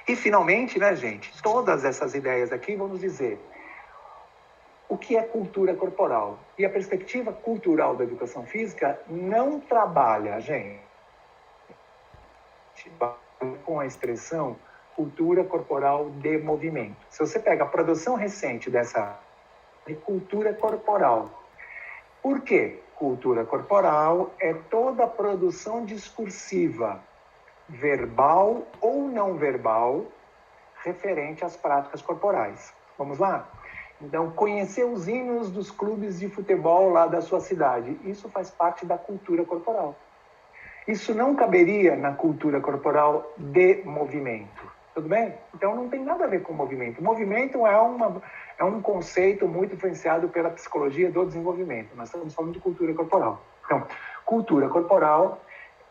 e finalmente, né, gente, todas essas ideias aqui vamos dizer o que é cultura corporal. E a perspectiva cultural da educação física não trabalha, gente, com a expressão cultura corporal de movimento. Se você pega a produção recente dessa de cultura corporal. Por quê? Cultura corporal é toda a produção discursiva, verbal ou não verbal, referente às práticas corporais. Vamos lá? Então, conhecer os hinos dos clubes de futebol lá da sua cidade, isso faz parte da cultura corporal. Isso não caberia na cultura corporal de movimento. Tudo bem? Então não tem nada a ver com movimento. Movimento é um conceito muito influenciado pela psicologia do desenvolvimento. Nós estamos falando de cultura corporal. Então, cultura corporal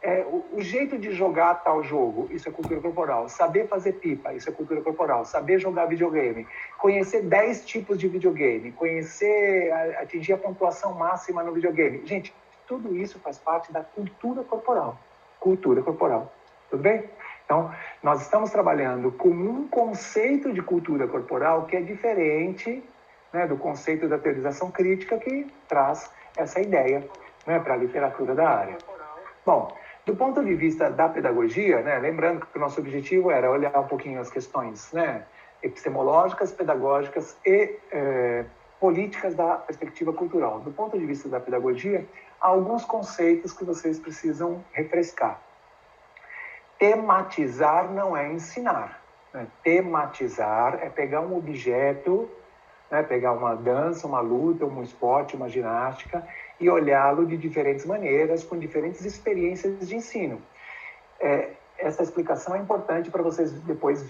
é o jeito de jogar tal jogo, isso é cultura corporal. Saber fazer pipa, isso é cultura corporal. Saber jogar videogame. Conhecer 10 tipos de videogame. Conhecer, atingir a pontuação máxima no videogame. Gente, tudo isso faz parte da cultura corporal. Cultura corporal. Tudo bem? Então, nós estamos trabalhando com um conceito de cultura corporal que é diferente, né, do conceito da teorização crítica que traz essa ideia, né, para a literatura da área. Bom, do ponto de vista da pedagogia, né, lembrando que o nosso objetivo era olhar um pouquinho as questões, né, epistemológicas, pedagógicas e políticas da perspectiva cultural. Do ponto de vista da pedagogia, há alguns conceitos que vocês precisam refrescar. Tematizar não é ensinar. Né? Tematizar é pegar um objeto, né, pegar uma dança, uma luta, um esporte, uma ginástica e olhá-lo de diferentes maneiras, com diferentes experiências de ensino. Essa explicação é importante para vocês depois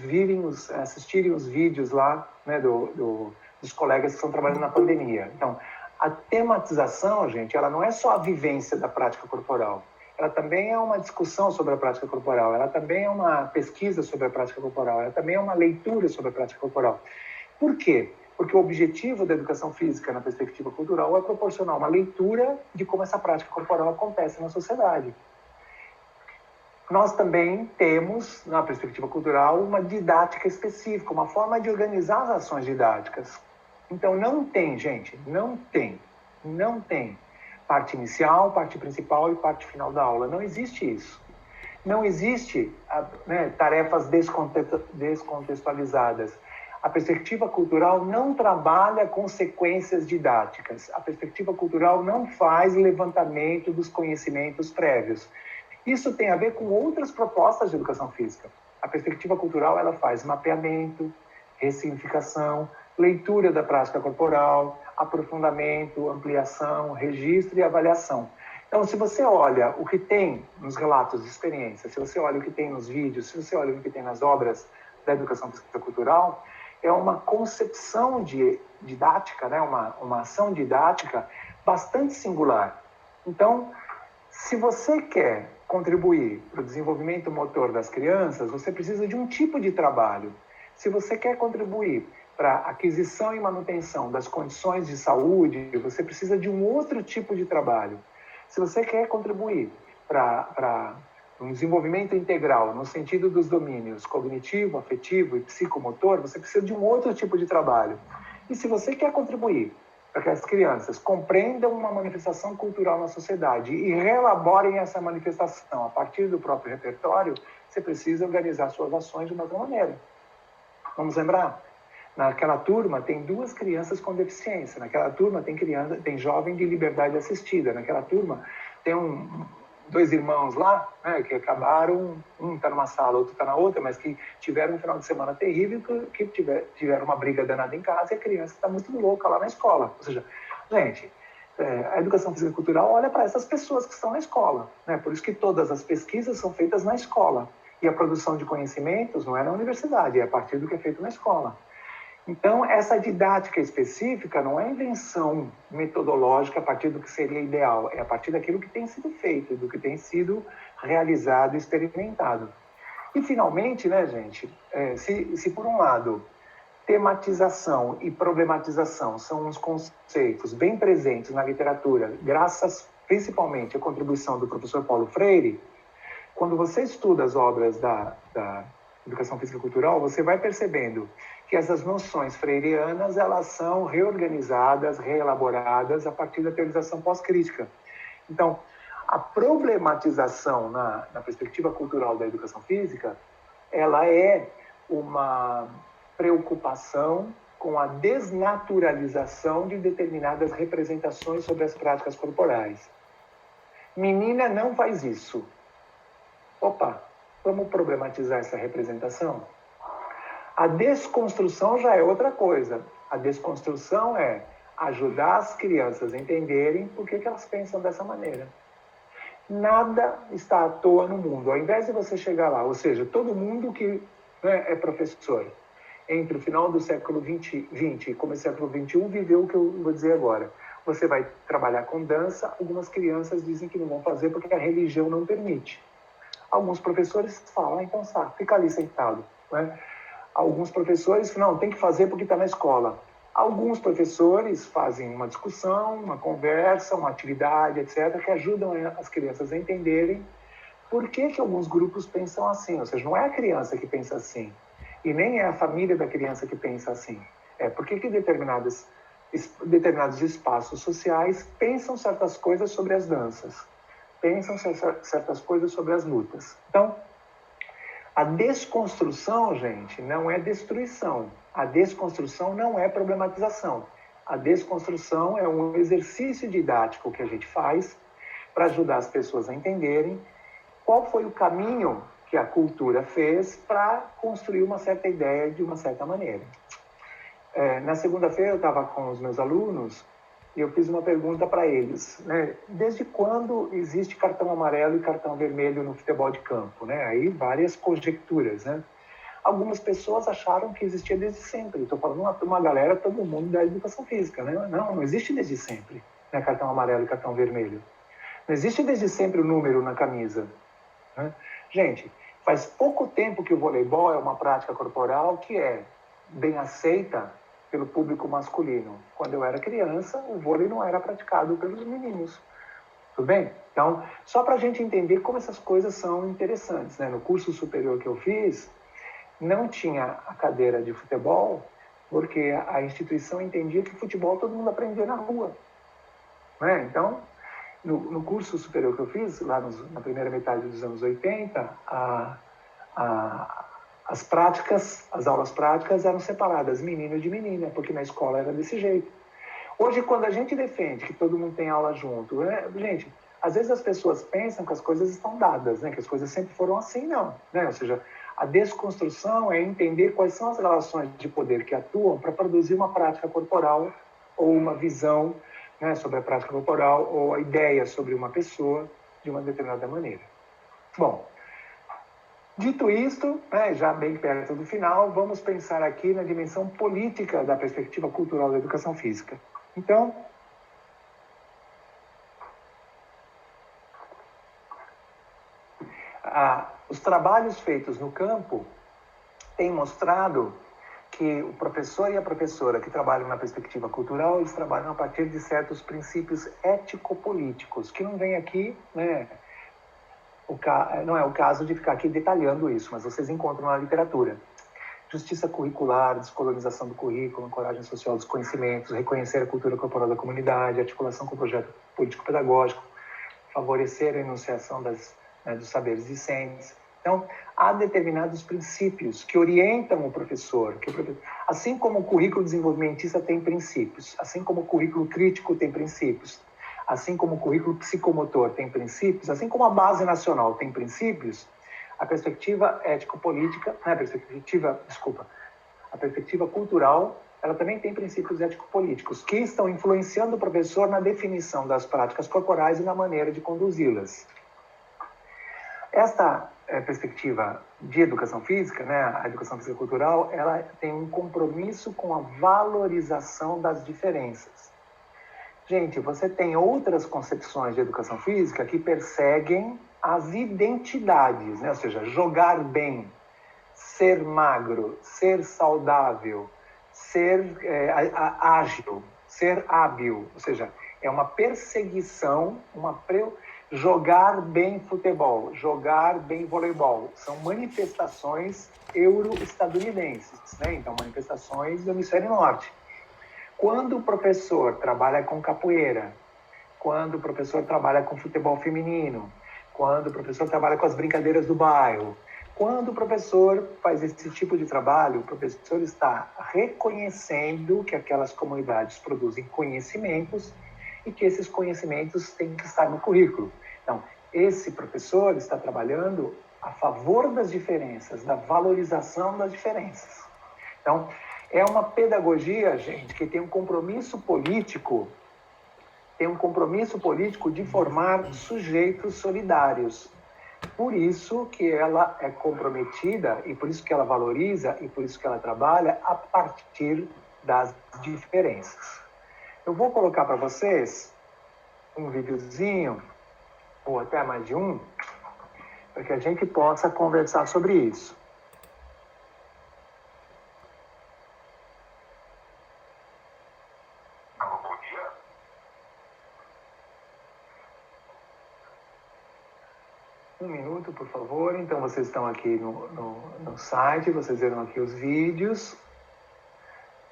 assistirem os vídeos lá, né, dos colegas que estão trabalhando na pandemia. Então, a tematização, gente, ela não é só a vivência da prática corporal. Ela também é uma discussão sobre a prática corporal, ela também é uma pesquisa sobre a prática corporal, ela também é uma leitura sobre a prática corporal. Por quê? Porque o objetivo da educação física na perspectiva cultural é proporcionar uma leitura de como essa prática corporal acontece na sociedade. Nós também temos, na perspectiva cultural, uma didática específica, uma forma de organizar as ações didáticas. Então, não tem, gente, não tem parte inicial, parte principal e parte final da aula. Não existe isso. Não existe, né, tarefas descontextualizadas. A perspectiva cultural não trabalha com sequências didáticas. A perspectiva cultural não faz levantamento dos conhecimentos prévios. Isso tem a ver com outras propostas de educação física. A perspectiva cultural ela faz mapeamento, ressignificação, leitura da prática corporal, aprofundamento, ampliação, registro e avaliação. Então, se você olha o que tem nos relatos de experiência, se você olha o que tem nos vídeos, se você olha o que tem nas obras da educação física cultural, é uma concepção didática, né? uma ação didática bastante singular. Então, se você quer contribuir para o desenvolvimento motor das crianças, você precisa de um tipo de trabalho. Se você quer contribuir para a aquisição e manutenção das condições de saúde, você precisa de um outro tipo de trabalho. Se você quer contribuir para um desenvolvimento integral, no sentido dos domínios cognitivo, afetivo e psicomotor, você precisa de um outro tipo de trabalho. E se você quer contribuir para que as crianças compreendam uma manifestação cultural na sociedade e reelaborem essa manifestação a partir do próprio repertório, você precisa organizar suas ações de uma outra maneira. Vamos lembrar? Naquela turma tem 2 crianças com deficiência, naquela turma tem jovem de liberdade assistida, naquela turma tem um dois irmãos lá, né, que acabaram, um está numa sala, outro está na outra, mas que tiveram um final de semana terrível, que tiveram uma briga danada em casa e a criança está muito louca lá na escola. Ou seja, gente, a educação física e cultural olha para essas pessoas que estão na escola, né? Por isso que todas as pesquisas são feitas na escola. E a produção de conhecimentos não é na universidade, é a partir do que é feito na escola. Então, essa didática específica não é invenção metodológica a partir do que seria ideal, é a partir daquilo que tem sido feito, do que tem sido realizado e experimentado. E, finalmente, né, gente, se por um lado, tematização e problematização são uns conceitos bem presentes na literatura, graças principalmente à contribuição do professor Paulo Freire, quando você estuda as obras da educação física e cultural, você vai percebendo que essas noções freirianas, elas são reorganizadas, reelaboradas a partir da teorização pós-crítica. Então, a problematização na perspectiva cultural da educação física, ela é uma preocupação com a desnaturalização de determinadas representações sobre as práticas corporais. Menina não faz isso. Opa, vamos problematizar essa representação? A desconstrução já é outra coisa. A desconstrução é ajudar as crianças a entenderem por que elas pensam dessa maneira. Nada está à toa no mundo. Ao invés de você chegar lá, ou seja, todo mundo que, né, é professor, entre o final do século XX e começo do século XXI, viveu o que eu vou dizer agora. Você vai trabalhar com dança, algumas crianças dizem que não vão fazer porque a religião não permite. Alguns professores falam, então sabe, fica ali sentado, né? Alguns professores falam, não, tem que fazer porque está na escola. Alguns professores fazem uma discussão, uma conversa, uma atividade, etc., que ajudam as crianças a entenderem por que alguns grupos pensam assim. Ou seja, não é a criança que pensa assim, e nem é a família da criança que pensa assim. É porque determinados espaços sociais pensam certas coisas sobre as danças, pensam certas coisas sobre as lutas. Então, a desconstrução, gente, não é destruição. A desconstrução não é problematização. A desconstrução é um exercício didático que a gente faz para ajudar as pessoas a entenderem qual foi o caminho que a cultura fez para construir uma certa ideia de uma certa maneira. Na segunda-feira eu estava com os meus alunos e eu fiz uma pergunta para eles, né? Desde quando existe cartão amarelo e cartão vermelho no futebol de campo, né? Aí várias conjecturas, né? Algumas pessoas acharam que existia desde sempre. Estou falando uma galera, todo mundo da educação física, né? Não existe desde sempre, né? Cartão amarelo e cartão vermelho. Não existe desde sempre o número na camisa, né? Gente, faz pouco tempo que o voleibol é uma prática corporal que é bem aceita pelo público masculino. Quando eu era criança, o vôlei não era praticado pelos meninos. Tudo bem? Então, só para a gente entender como essas coisas são interessantes, né? No curso superior que eu fiz, não tinha a cadeira de futebol, porque a instituição entendia que futebol todo mundo aprendia na rua, né? Então, no curso superior que eu fiz, lá na primeira metade dos anos 80, as práticas, as aulas práticas eram separadas, menino de menina, porque na escola era desse jeito. Hoje, quando a gente defende que todo mundo tem aula junto, gente, às vezes as pessoas pensam que as coisas estão dadas, né? Que as coisas sempre foram assim, não, né? Ou seja, a desconstrução é entender quais são as relações de poder que atuam para produzir uma prática corporal ou uma visão, né, sobre a prática corporal ou a ideia sobre uma pessoa de uma determinada maneira. Bom, dito isto, né, já bem perto do final, vamos pensar aqui na dimensão política da perspectiva cultural da educação física. Então, os trabalhos feitos no campo têm mostrado que o professor e a professora que trabalham na perspectiva cultural, eles trabalham a partir de certos princípios ético-políticos, que não vem aqui, né? Não é o caso de ficar aqui detalhando isso, mas vocês encontram na literatura. Justiça curricular, descolonização do currículo, ancoragem social dos conhecimentos, reconhecer a cultura corporal da comunidade, articulação com o projeto político-pedagógico, favorecer a enunciação dos saberes discentes. Então, há determinados princípios que orientam o professor, assim como o currículo desenvolvimentista tem princípios, assim como o currículo crítico tem princípios, assim como o currículo psicomotor tem princípios, assim como a base nacional tem princípios, a perspectiva ético-política, a perspectiva cultural, ela também tem princípios ético-políticos que estão influenciando o professor na definição das práticas corporais e na maneira de conduzi-las. Esta perspectiva de educação física, né, a educação física cultural, ela tem um compromisso com a valorização das diferenças. Gente, você tem outras concepções de educação física que perseguem as identidades, né? Ou seja, jogar bem, ser magro, ser saudável, ser ágil, ser hábil. Ou seja, é uma perseguição, jogar bem futebol, jogar bem voleibol. São manifestações euro-estadunidenses, né? Então, manifestações do hemisfério norte. Quando o professor trabalha com capoeira, quando o professor trabalha com futebol feminino, quando o professor trabalha com as brincadeiras do bairro, quando o professor faz esse tipo de trabalho, o professor está reconhecendo que aquelas comunidades produzem conhecimentos e que esses conhecimentos têm que estar no currículo. Então, esse professor está trabalhando a favor das diferenças, da valorização das diferenças. Então, é uma pedagogia, gente, que tem um compromisso político de formar sujeitos solidários. Por isso que ela é comprometida e por isso que ela valoriza e por isso que ela trabalha a partir das diferenças. Eu vou colocar para vocês um videozinho, ou até mais de um, para que a gente possa conversar sobre isso. Um minuto, por favor. Então, vocês estão aqui no site, vocês viram aqui os vídeos.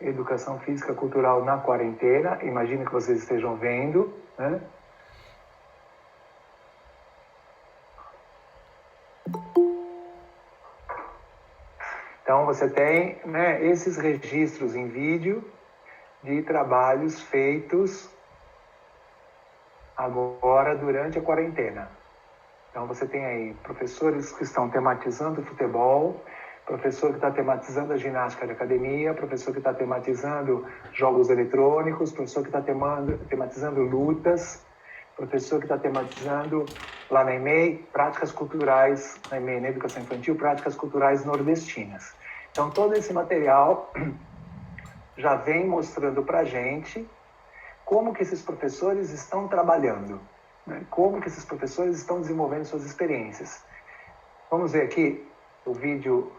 Educação Física Cultural na Quarentena. Imagino que vocês estejam vendo, né? Então, você tem, né, esses registros em vídeo de trabalhos feitos agora durante a quarentena. Então, você tem aí professores que estão tematizando o futebol, professor que está tematizando a ginástica de academia, professor que está tematizando jogos eletrônicos, professor que está tematizando lutas, professor que está tematizando lá na EMEI, práticas culturais, na EMEI, na educação infantil, práticas culturais nordestinas. Então, todo esse material já vem mostrando para a gente como que esses professores estão trabalhando, né? Como que esses professores estão desenvolvendo suas experiências. Vamos ver aqui o vídeo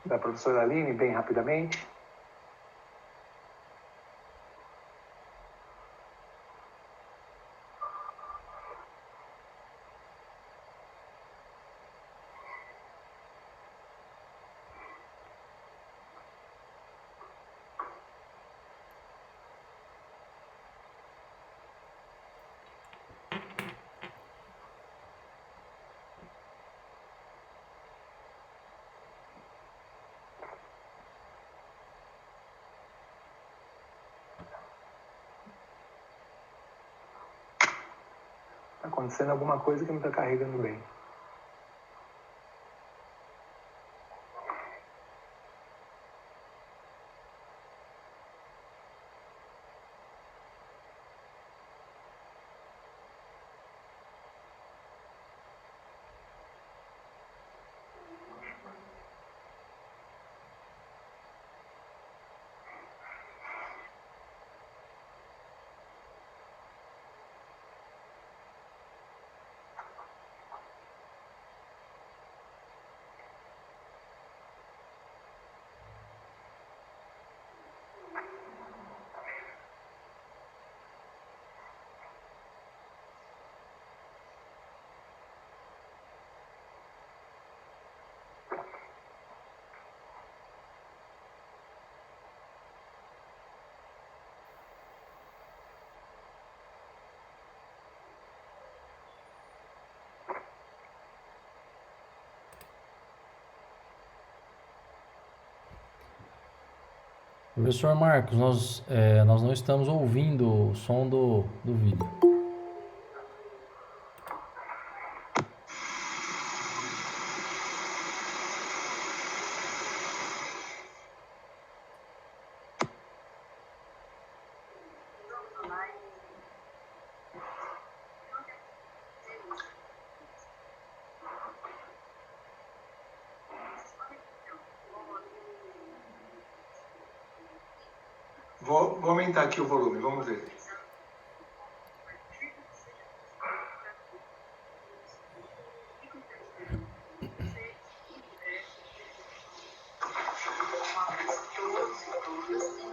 da professora Aline, bem rapidamente. Está acontecendo alguma coisa que não está carregando bem. Professor Marcos, nós não estamos ouvindo o som do vídeo. Vou aumentar aqui o volume, vamos ver.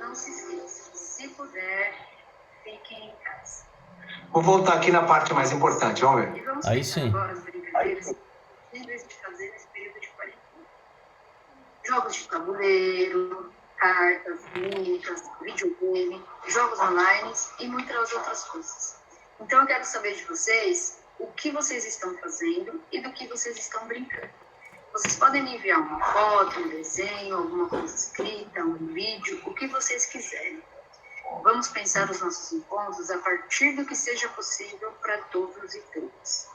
Não se esqueça, se puder, fiquem em casa. Vou voltar aqui na parte mais importante, vamos ver. Aí sim. Agora as brincadeiras possíveis de fazer nesse período de quarentena. Jogos de tabuleiro, cartas, mímicas, videogame, jogos online e muitas outras coisas. Então eu quero saber de vocês o que vocês estão fazendo e do que vocês estão brincando. Vocês podem me enviar uma foto, um desenho, alguma coisa escrita, um vídeo, o que vocês quiserem. Vamos pensar os nossos encontros a partir do que seja possível para todos e todas.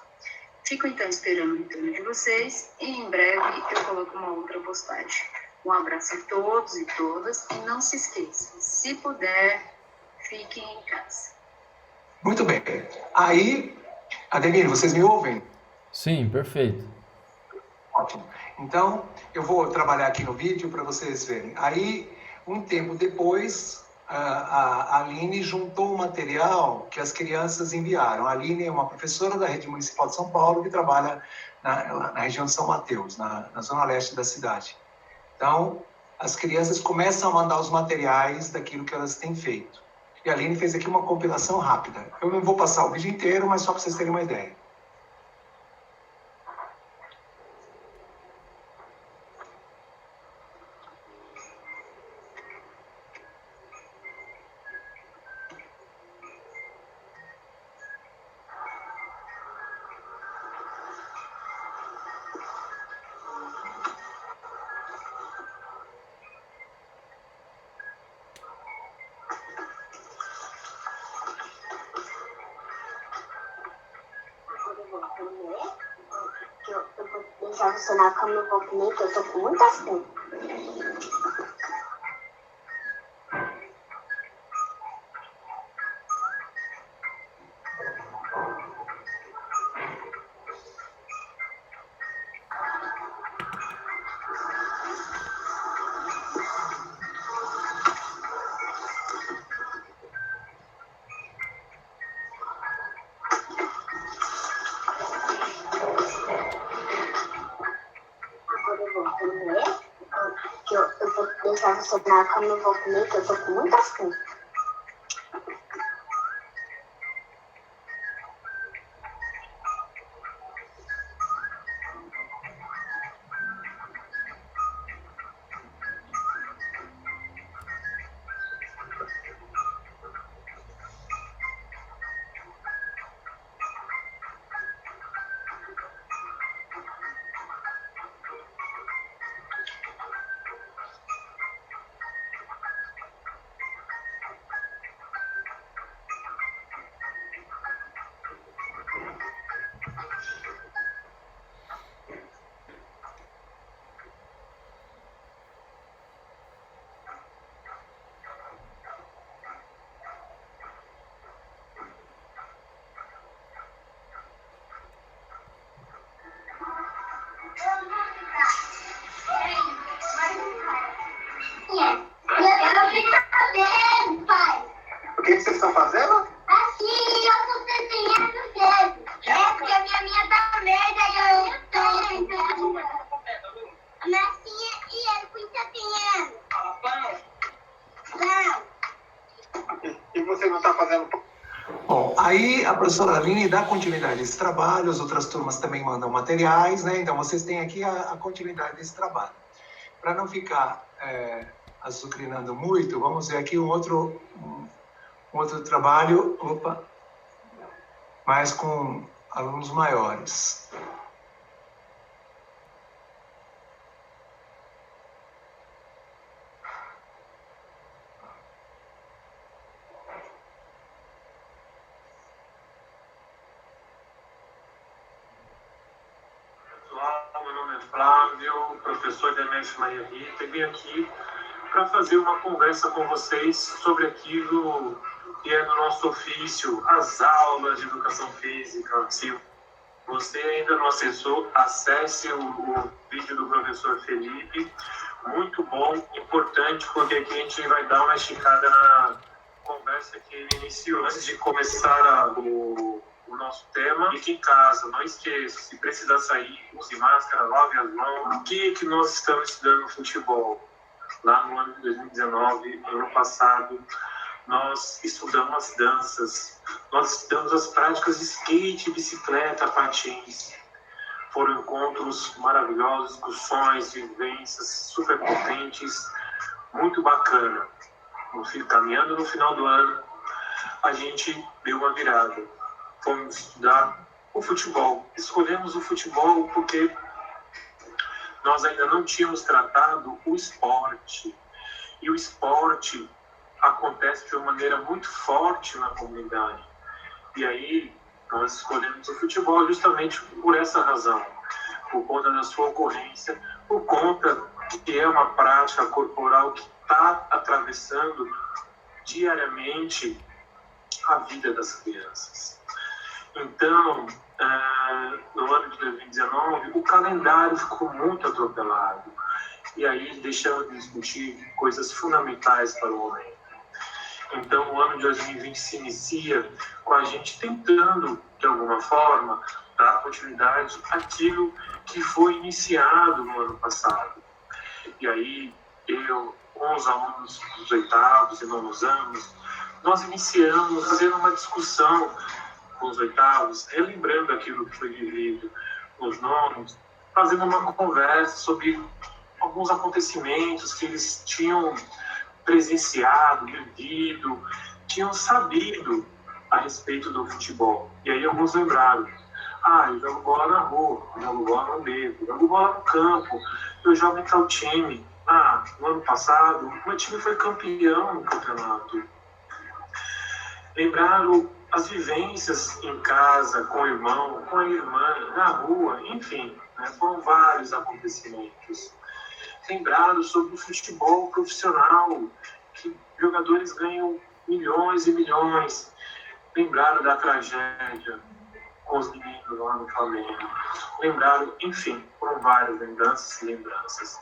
Fico então esperando o retorno de vocês e em breve eu coloco uma outra postagem. Um abraço a todos e todas e não se esqueçam, se puder, fiquem em casa. Muito bem. Aí, Ademir, vocês me ouvem? Sim, perfeito. Ótimo. Então, eu vou trabalhar aqui no vídeo para vocês verem. Aí, um tempo depois, a Aline juntou o material que as crianças enviaram. A Aline é uma professora da Rede Municipal de São Paulo que trabalha na região de São Mateus, na zona leste da cidade. Então, as crianças começam a mandar os materiais daquilo que elas têm feito. E a Aline fez aqui uma compilação rápida. Eu não vou passar o vídeo inteiro, mas só para vocês terem uma ideia. Eu vou deixar você na cama, eu vou comer, que eu tô com muita fome. Agora eu vou comer, eu vou deixar você na cama, eu vou comer, que eu tô com muita fome. O que vocês estão fazendo? Assim, eu tô desenhando mesmo. É, porque a minha tá merda e eu tô tentando. A massinha e ele com desenhando. Não. E você não tá fazendo? Bom, aí a professora Aline dá continuidade a esse trabalho, as outras turmas também mandam materiais, né? Então vocês têm aqui a continuidade desse trabalho. Para não ficar azucrinando muito, vamos ver aqui um outro trabalho, mas com alunos maiores. Flávio, professor Demetrio Maria Rita, e vim aqui para fazer uma conversa com vocês sobre aquilo que é do nosso ofício, as aulas de educação física. Se você ainda não acessou, acesse o vídeo do professor Felipe, muito bom, importante, porque aqui a gente vai dar uma esticada na conversa que ele iniciou. Antes de começar o nosso tema, fique em casa, não esqueça, se precisar sair, use máscara, lave as mãos. O que nós estamos estudando no futebol? Lá no ano de 2019, ano passado, nós estudamos as danças, nós estudamos as práticas de skate, bicicleta, patins. Foram encontros maravilhosos, discussões, vivências super potentes, muito bacana. Caminhando no final do ano, a gente deu uma virada. Fomos estudar o futebol. Escolhemos o futebol porque nós ainda não tínhamos tratado o esporte. E o esporte acontece de uma maneira muito forte na comunidade. E aí nós escolhemos o futebol justamente por essa razão, por conta da sua ocorrência, por conta que é uma prática corporal que está atravessando diariamente a vida das crianças. Então, no ano de 2019, o calendário ficou muito atropelado. E aí deixamos de discutir coisas fundamentais para o momento. Então, o ano de 2020 se inicia com a gente tentando, de alguma forma, dar continuidade àquilo que foi iniciado no ano passado. E aí, eu, com os alunos dos 8º e 9º anos, nós iniciamos fazendo uma discussão com os 8º, relembrando aquilo que foi vivido nos 9º, fazendo uma conversa sobre alguns acontecimentos que eles tinham presenciado, vivido, tinham sabido a respeito do futebol. E aí alguns lembraram: eu jogo bola na rua, eu jogo bola no beco, eu jogo bola no campo, eu jogo em tal time. No ano passado, o meu time foi campeão no campeonato. Lembraram as vivências em casa, com o irmão, com a irmã, na rua, enfim, foram vários acontecimentos. Lembraram sobre o futebol profissional, que jogadores ganham milhões e milhões. Lembraram da tragédia com os meninos lá no Flamengo. Lembraram, enfim, foram várias lembranças e lembranças.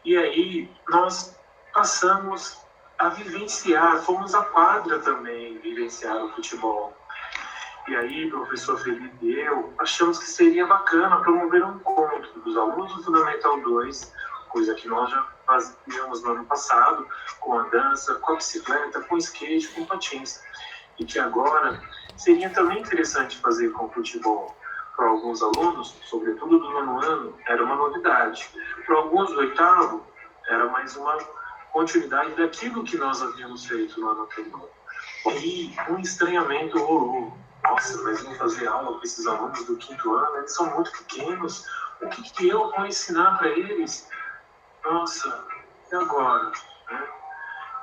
E aí nós passamos a vivenciar, fomos à quadra também vivenciar o futebol. E aí, professor Felipe e eu achamos que seria bacana promover um encontro dos alunos do Fundamental 2, coisa que nós já fazíamos no ano passado, com a dança, com a bicicleta, com o skate, com patins. E que agora seria também interessante fazer com o futebol. Para alguns alunos, sobretudo do 9º ano, era uma novidade. Para alguns do 8º, era mais uma continuidade daquilo que nós havíamos feito no ano anterior. E um estranhamento rolou. Nossa, mas vamos fazer aula com esses alunos do 5º ano, eles são muito pequenos, o que eu vou ensinar para eles? Nossa, e agora?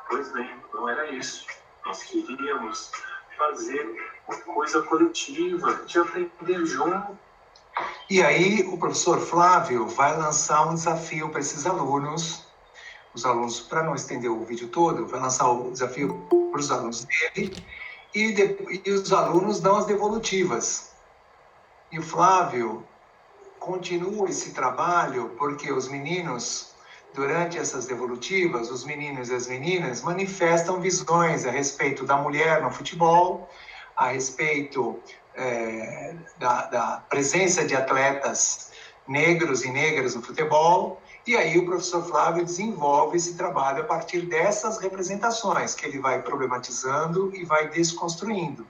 Pois bem, não era isso. Nós queríamos fazer uma coisa coletiva, de aprender junto. E aí o professor Flávio vai lançar um desafio para esses alunos. Os alunos, para não estender o vídeo todo, vai lançar o desafio para os alunos dele, e os alunos dão as devolutivas. E o Flávio continua esse trabalho porque os meninos, durante essas devolutivas, os meninos e as meninas manifestam visões a respeito da mulher no futebol, a respeito da presença de atletas negros e negras no futebol. E aí o professor Flávio desenvolve esse trabalho a partir dessas representações que ele vai problematizando e vai desconstruindo.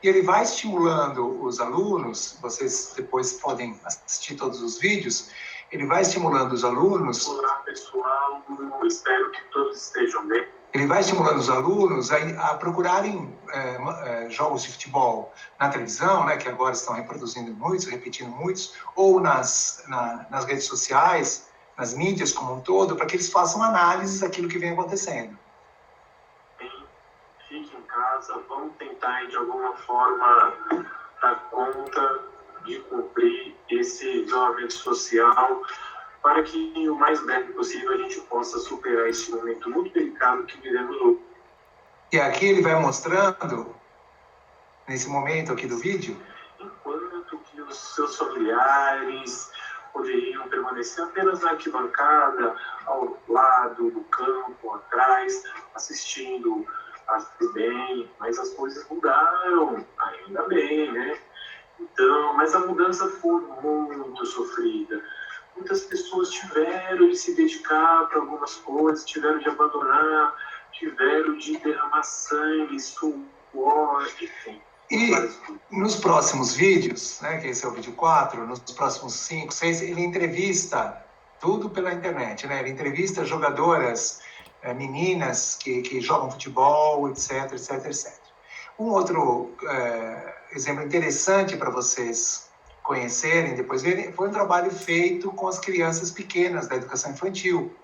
E ele vai estimulando os alunos, vocês depois podem assistir todos os vídeos, ele vai estimulando os alunos... Olá, pessoal, espero que todos estejam bem. Ele vai estimulando os alunos a procurarem jogos de futebol na televisão, que agora estão reproduzindo muitos, repetindo muitos, ou nas redes sociais, nas mídias como um todo, para que eles façam análises daquilo que vem acontecendo. Fique em casa, vamos tentar de alguma forma dar conta de cumprir esse isolamento social, para que o mais breve possível a gente possa superar esse momento muito delicado que vivemos hoje. E aqui ele vai mostrando, nesse momento aqui do vídeo, enquanto que os seus familiares poderiam permanecer apenas na arquibancada, ao lado do campo, atrás, assistindo bem, mas as coisas mudaram, ainda bem, né? Então, mas a mudança foi muito sofrida. Muitas pessoas tiveram de se dedicar para algumas coisas, tiveram de abandonar, tiveram de derramar sangue, suor, enfim. E nos próximos vídeos, né, que esse é o vídeo 4, nos próximos 5, 6, ele entrevista tudo pela internet, né? Ele entrevista jogadoras, meninas que jogam futebol, etc, etc, etc. Um outro exemplo interessante para vocês conhecerem, depois verem, foi um trabalho feito com as crianças pequenas da educação infantil,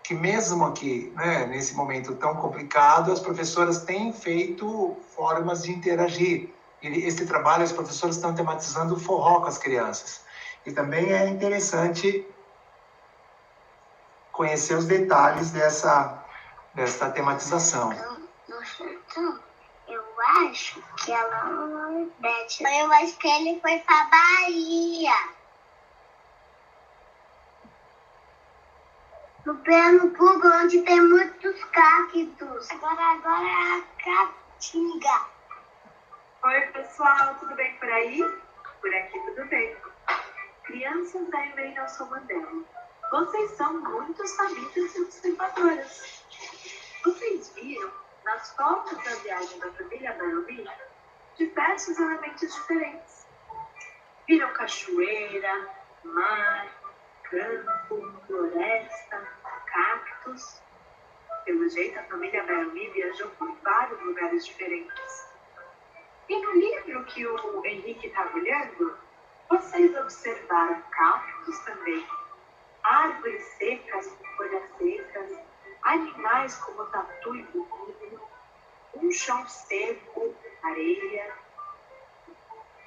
que mesmo aqui, né, nesse momento tão complicado, as professoras têm feito formas de interagir. Esse trabalho, as professoras estão tematizando o forró com as crianças. E também é interessante conhecer os detalhes dessa tematização. No sertão, eu acho que ela não é Nordeste. Eu acho que ele foi pra Bahia. No Pernambuco, onde tem muitos cactos. Agora é a caatinga. Oi, pessoal, tudo bem por aí? Por aqui tudo bem. Crianças da EMEI Nelson Mandela, vocês são muito sabidas e observadoras. Vocês viram, nas fotos da viagem da família Belmi, diversos elementos diferentes. Viram cachoeira, mar, campo, floresta, cactos. Pelo jeito, a família Belmi viajou por vários lugares diferentes. E no livro que o Henrique estava olhando, vocês observaram cactos também, árvores secas com folhas secas, animais como tatu e burro, um chão seco, areia.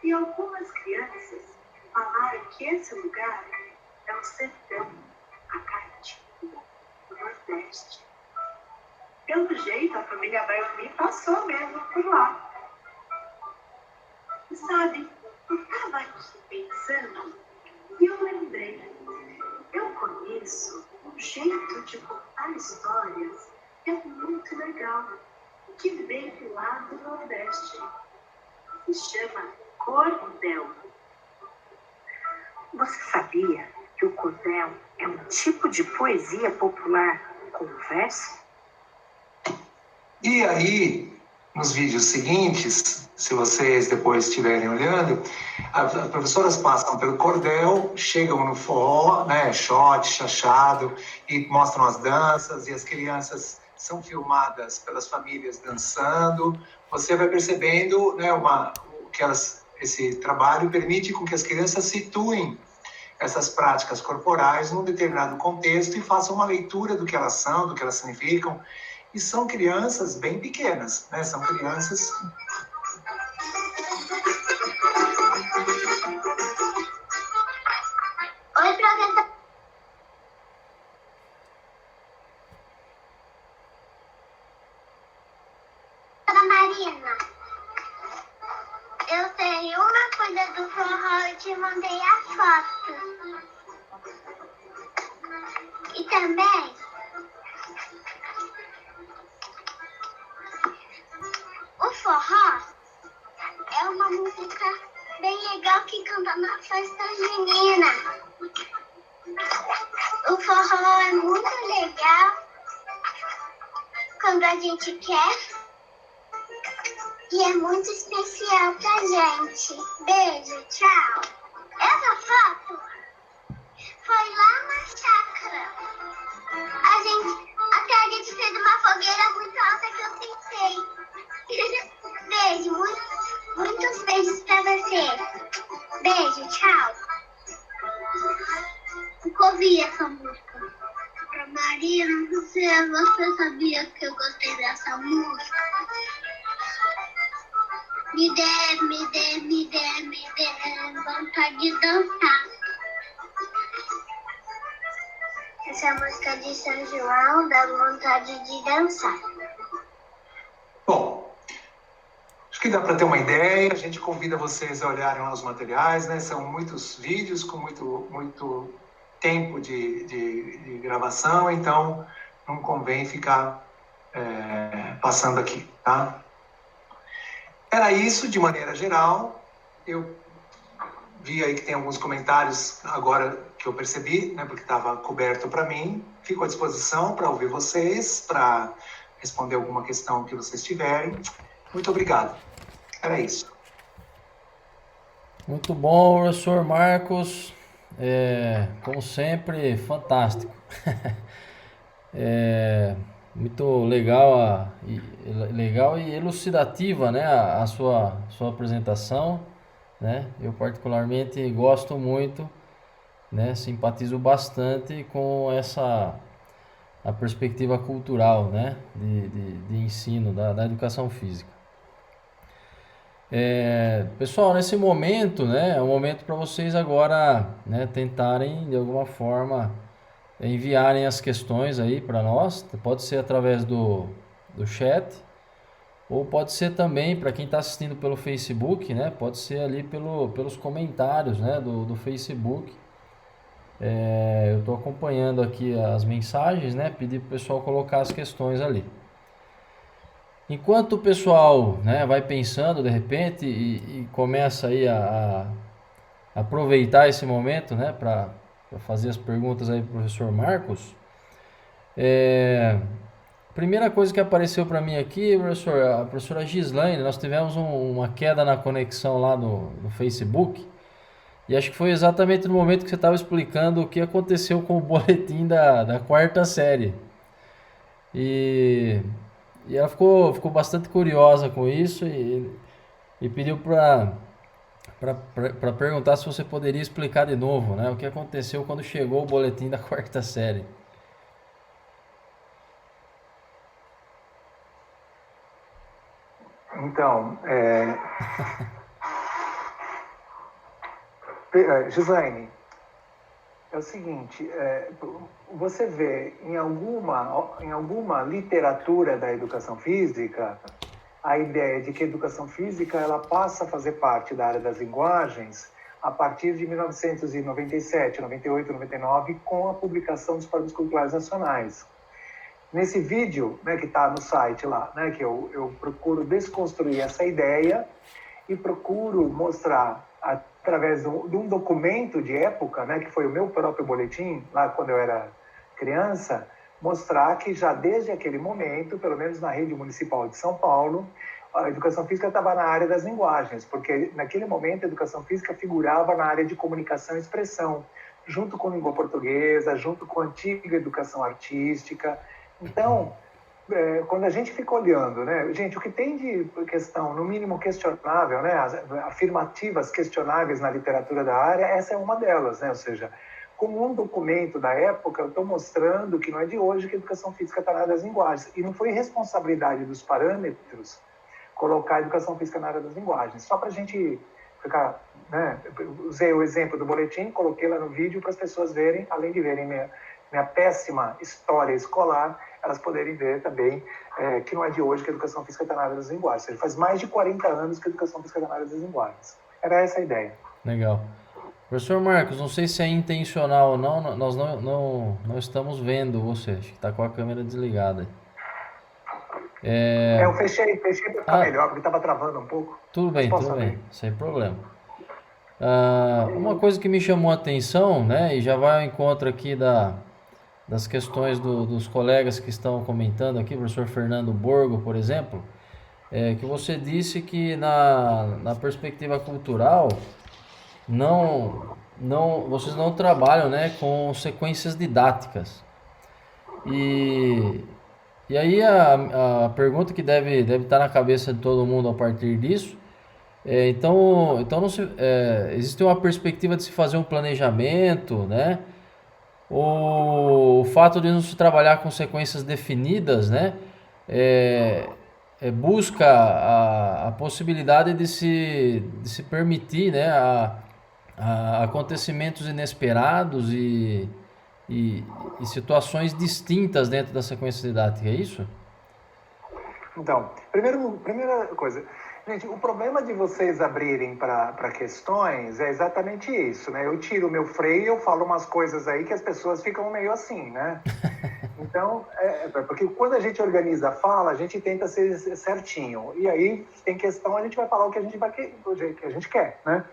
E algumas crianças falaram que esse lugar é o sertão, a Caatinga, do Nordeste. Pelo jeito, a família Belmi passou mesmo por lá. E sabe, eu estava aqui pensando e eu lembrei. Eu conheço um jeito de contar histórias que é muito legal, que veio lá do Nordeste. Se chama cordel. Você sabia que o cordel é um tipo de poesia popular com verso? E aí, nos vídeos seguintes, se vocês depois estiverem olhando, as professoras passam pelo cordel, chegam no forró, né, shot, chachado, e mostram as danças, e as crianças são filmadas pelas famílias dançando. Você vai percebendo, né, esse trabalho permite com que as crianças situem essas práticas corporais num determinado contexto e façam uma leitura do que elas são, do que elas significam. E são crianças bem pequenas, né? São crianças... Oi, professora Marina. Eu sei uma coisa do forró e te mandei a foto. E também... o forró é uma música bem legal que canta na festa junina. O forró é muito legal quando a gente quer e é muito especial pra gente. Beijo, tchau. Essa foto foi lá na chácara. Até a gente fez uma fogueira muito alta que eu pensei. Beijo, muitos beijos pra você. Beijo, tchau. Nunca ouvi essa música. Marina, você sabia que eu gostei dessa música? me dê vontade de dançar. Essa é a música de São João, dá vontade de dançar. Bom, acho que dá para ter uma ideia. A gente convida vocês a olharem lá os materiais, né? São muitos vídeos com muito tempo de gravação, então não convém ficar passando aqui, tá? Era isso de maneira geral. Eu vi aí que tem alguns comentários agora que eu percebi, né? Porque estava coberto para mim. Fico à disposição para ouvir vocês, para responder alguma questão que vocês tiverem. Muito obrigado. Era isso. Muito bom, professor Marcos. Como sempre, fantástico. Muito legal, legal e elucidativa, né, a sua apresentação, né? Eu particularmente gosto muito, né, simpatizo bastante com a perspectiva cultural, né, de ensino da educação física. Pessoal, nesse momento, né, é um momento para vocês agora, né, tentarem de alguma forma enviarem as questões aí para nós. Pode ser através do chat, ou pode ser também para quem está assistindo pelo Facebook, né, pode ser ali pelos comentários, né, do Facebook. Eu estou acompanhando aqui as mensagens, né, pedi para o pessoal colocar as questões ali. Enquanto o pessoal, né, vai pensando de repente e começa aí a aproveitar esse momento, né, para fazer as perguntas aí pro professor Marcos, primeira coisa que apareceu para mim aqui, professor, a professora Gislaine, nós tivemos uma queda na conexão lá no Facebook, e acho que foi exatamente no momento que você estava explicando o que aconteceu com o boletim da quarta série. E ela ficou bastante curiosa com isso e pediu para perguntar se você poderia explicar de novo, né, o que aconteceu quando chegou o boletim da quarta série. Então, Gislaine, é o seguinte, você vê em alguma literatura da educação física a ideia de que a educação física ela passa a fazer parte da área das linguagens a partir de 1997, 98, 99, com a publicação dos Padrões Culturais Nacionais. Nesse vídeo, né, que está no site lá, né, que eu procuro desconstruir essa ideia e procuro mostrar, através de um documento de época, né, que foi o meu próprio boletim, lá quando eu era criança, mostrar que já desde aquele momento, pelo menos na rede municipal de São Paulo, a educação física estava na área das linguagens, porque naquele momento a educação física figurava na área de comunicação e expressão, junto com a língua portuguesa, junto com a antiga educação artística. Então, quando a gente fica olhando, né, gente, o que tem de questão, no mínimo questionável, né, as afirmativas questionáveis na literatura da área, essa é uma delas, né, ou seja, como um documento da época, eu estou mostrando que não é de hoje que a educação física está na área das linguagens. E não foi responsabilidade dos parâmetros colocar a educação física na área das linguagens. Só para a gente ficar, né, usei o exemplo do boletim, coloquei lá no vídeo para as pessoas verem, além de verem minha péssima história escolar, elas poderem ver também que não é de hoje que a educação física está na área das linguagens. Ou seja, faz mais de 40 anos que a educação física está na área das linguagens. Era essa a ideia. Legal. Professor Marcos, não sei se é intencional ou não, nós não estamos vendo você, acho que está com a câmera desligada. Eu fechei para ficar melhor, porque estava travando um pouco. Tudo bem, sem problema. Uma coisa que me chamou a atenção, né, e já vai ao encontro aqui das questões dos colegas que estão comentando aqui, o professor Fernando Borgo, por exemplo, que você disse que na perspectiva cultural, vocês não trabalham, né, com sequências didáticas. E aí a pergunta que deve estar na cabeça de todo mundo a partir disso, então não existe uma perspectiva de se fazer um planejamento, né? O fato de não se trabalhar com sequências definidas, né? busca a possibilidade de se permitir, né, a acontecimentos inesperados e, e situações distintas dentro da sequência didática, é isso? Então, primeira coisa, gente, o problema de vocês abrirem para questões é exatamente isso, né? Eu tiro o meu freio, eu falo umas coisas aí que as pessoas ficam meio assim, né? Então, porque quando a gente organiza a fala, a gente tenta ser certinho. E aí, tem questão, a gente vai falar o que a gente do jeito que a gente quer, né?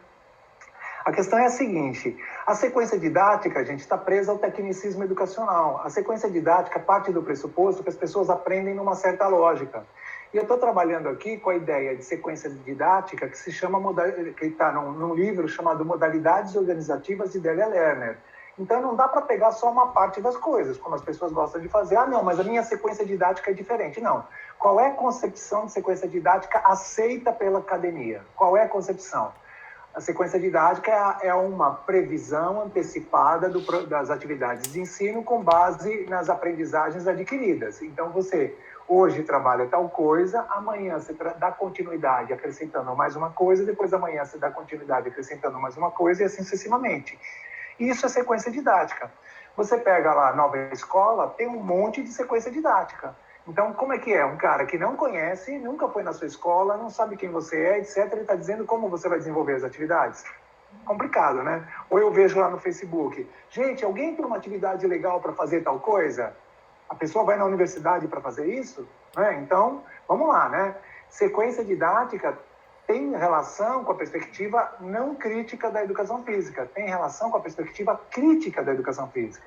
A questão é a seguinte, a sequência didática, a gente está presa ao tecnicismo educacional. A sequência didática parte do pressuposto que as pessoas aprendem numa certa lógica. E eu estou trabalhando aqui com a ideia de sequência didática que se chama, que está num livro chamado Modalidades Organizativas de Delia Lerner. Então não dá para pegar só uma parte das coisas, como as pessoas gostam de fazer. Ah, não, mas a minha sequência didática é diferente. Não. Qual é a concepção de sequência didática aceita pela academia? Qual é a concepção? A sequência didática é uma previsão antecipada das atividades de ensino com base nas aprendizagens adquiridas. Então, você hoje trabalha tal coisa, amanhã você dá continuidade acrescentando mais uma coisa, depois amanhã você dá continuidade acrescentando mais uma coisa e assim sucessivamente. Isso é sequência didática. Você pega lá a nova escola, tem um monte de sequência didática. Então, como é que é? Um cara que não conhece, nunca foi na sua escola, não sabe quem você é, etc. Ele está dizendo como você vai desenvolver as atividades? Complicado, né? Ou eu vejo lá no Facebook, gente, alguém tem uma atividade legal para fazer tal coisa? A pessoa vai na universidade para fazer isso? Né? Então, vamos lá, né? Sequência didática tem relação com a perspectiva não crítica da educação física, tem relação com a perspectiva crítica da educação física.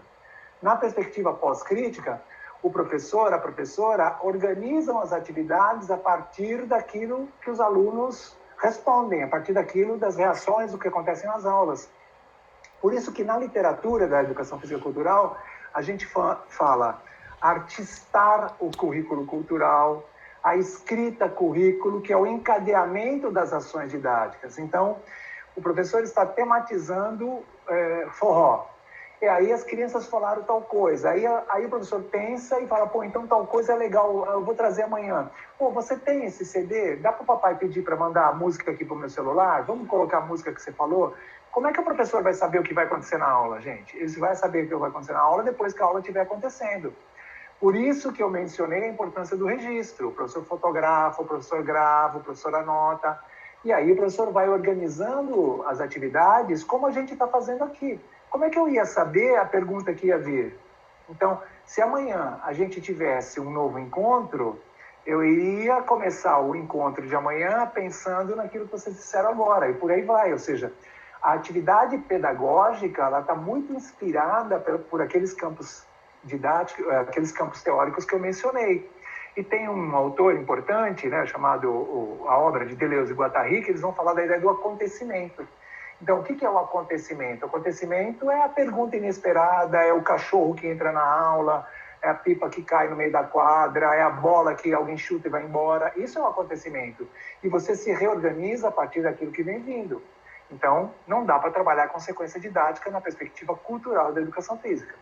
Na perspectiva pós-crítica, o professor, a professora organizam as atividades a partir daquilo que os alunos respondem, a partir daquilo das reações do que acontece nas aulas. Por isso que na literatura da educação física cultural, a gente fala artistar o currículo cultural, a escrita currículo, que é o encadeamento das ações didáticas. Então, o professor está tematizando forró. E aí as crianças falaram tal coisa. Aí o professor pensa e fala, pô, então tal coisa é legal, eu vou trazer amanhã. Pô, você tem esse CD? Dá para o papai pedir para mandar a música aqui para o meu celular? Vamos colocar a música que você falou? Como é que o professor vai saber o que vai acontecer na aula, gente? Ele vai saber o que vai acontecer na aula depois que a aula estiver acontecendo. Por isso que eu mencionei a importância do registro. O professor fotografa, o professor grava, o professor anota. E aí o professor vai organizando as atividades como a gente está fazendo aqui. Como é que eu ia saber a pergunta que ia vir? Então, se amanhã a gente tivesse um novo encontro, eu iria começar o encontro de amanhã pensando naquilo que vocês disseram agora, e por aí vai. Ou seja, a atividade pedagógica está muito inspirada por aqueles campos didáticos, aqueles campos teóricos que eu mencionei. E tem um autor importante, né, chamado a obra de Deleuze e Guattari, que eles vão falar da ideia do acontecimento. Então, o que é o acontecimento? O acontecimento é a pergunta inesperada, é o cachorro que entra na aula, é a pipa que cai no meio da quadra, é a bola que alguém chuta e vai embora. Isso é um acontecimento. E você se reorganiza a partir daquilo que vem vindo. Então, não dá para trabalhar com sequência didática na perspectiva cultural da educação física.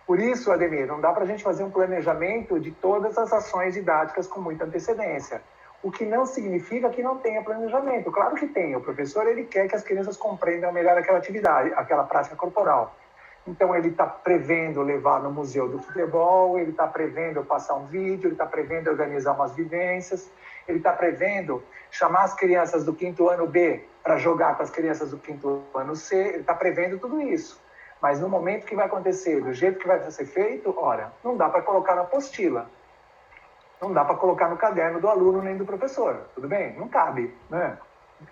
Por isso, Ademir, não dá para a gente fazer um planejamento de todas as ações didáticas com muita antecedência. O que não significa que não tenha planejamento. Claro que tem. O professor, ele quer que as crianças compreendam melhor aquela atividade, aquela prática corporal. Então, ele está prevendo levar no museu do futebol, ele está prevendo passar um vídeo, ele está prevendo organizar umas vivências, ele está prevendo chamar as crianças do 5º ano B para jogar com as crianças do 5º ano C, ele está prevendo tudo isso. Mas no momento que vai acontecer, do jeito que vai ser feito, ora, não dá para colocar na apostila. Não dá para colocar no caderno do aluno nem do professor, tudo bem? Não cabe, né?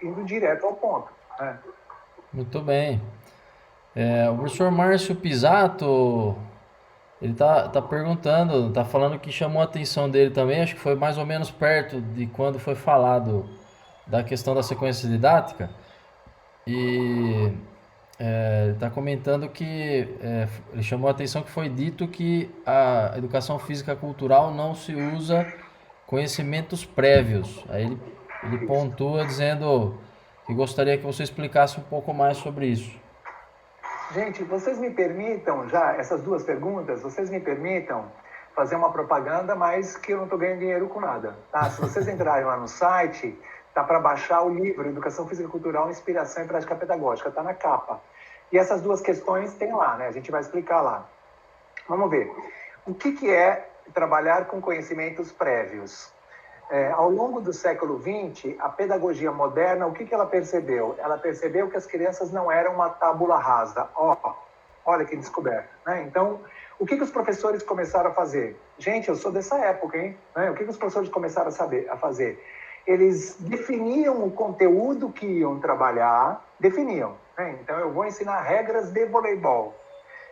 Indo direto ao ponto, né? Muito bem. O professor Márcio Pisato, ele tá perguntando, tá falando que chamou a atenção dele também, acho que foi mais ou menos perto de quando foi falado da questão da sequência didática, e está comentando que ele chamou a atenção que foi dito que a educação física cultural não se usa conhecimentos prévios. Aí ele pontua dizendo que gostaria que você explicasse um pouco mais sobre isso. Gente, vocês me permitam já, essas duas perguntas, vocês me permitam fazer uma propaganda, mas que eu não estou ganhando dinheiro com nada. Tá? Se vocês entrarem lá no site, tá para baixar o livro Educação Física e Cultural, Inspiração e Prática Pedagógica, está na capa. E essas duas questões tem lá, né? A gente vai explicar lá. Vamos ver. O que é trabalhar com conhecimentos prévios? Ao longo do século XX, a pedagogia moderna, o que ela percebeu? Ela percebeu que as crianças não eram uma tábula rasa. Olha que descoberta, né? Então, o que os professores começaram a fazer? Gente, eu sou dessa época, hein? O que os professores começaram a fazer? Eles definiam o conteúdo que iam trabalhar, definiam, né? Então, eu vou ensinar regras de voleibol.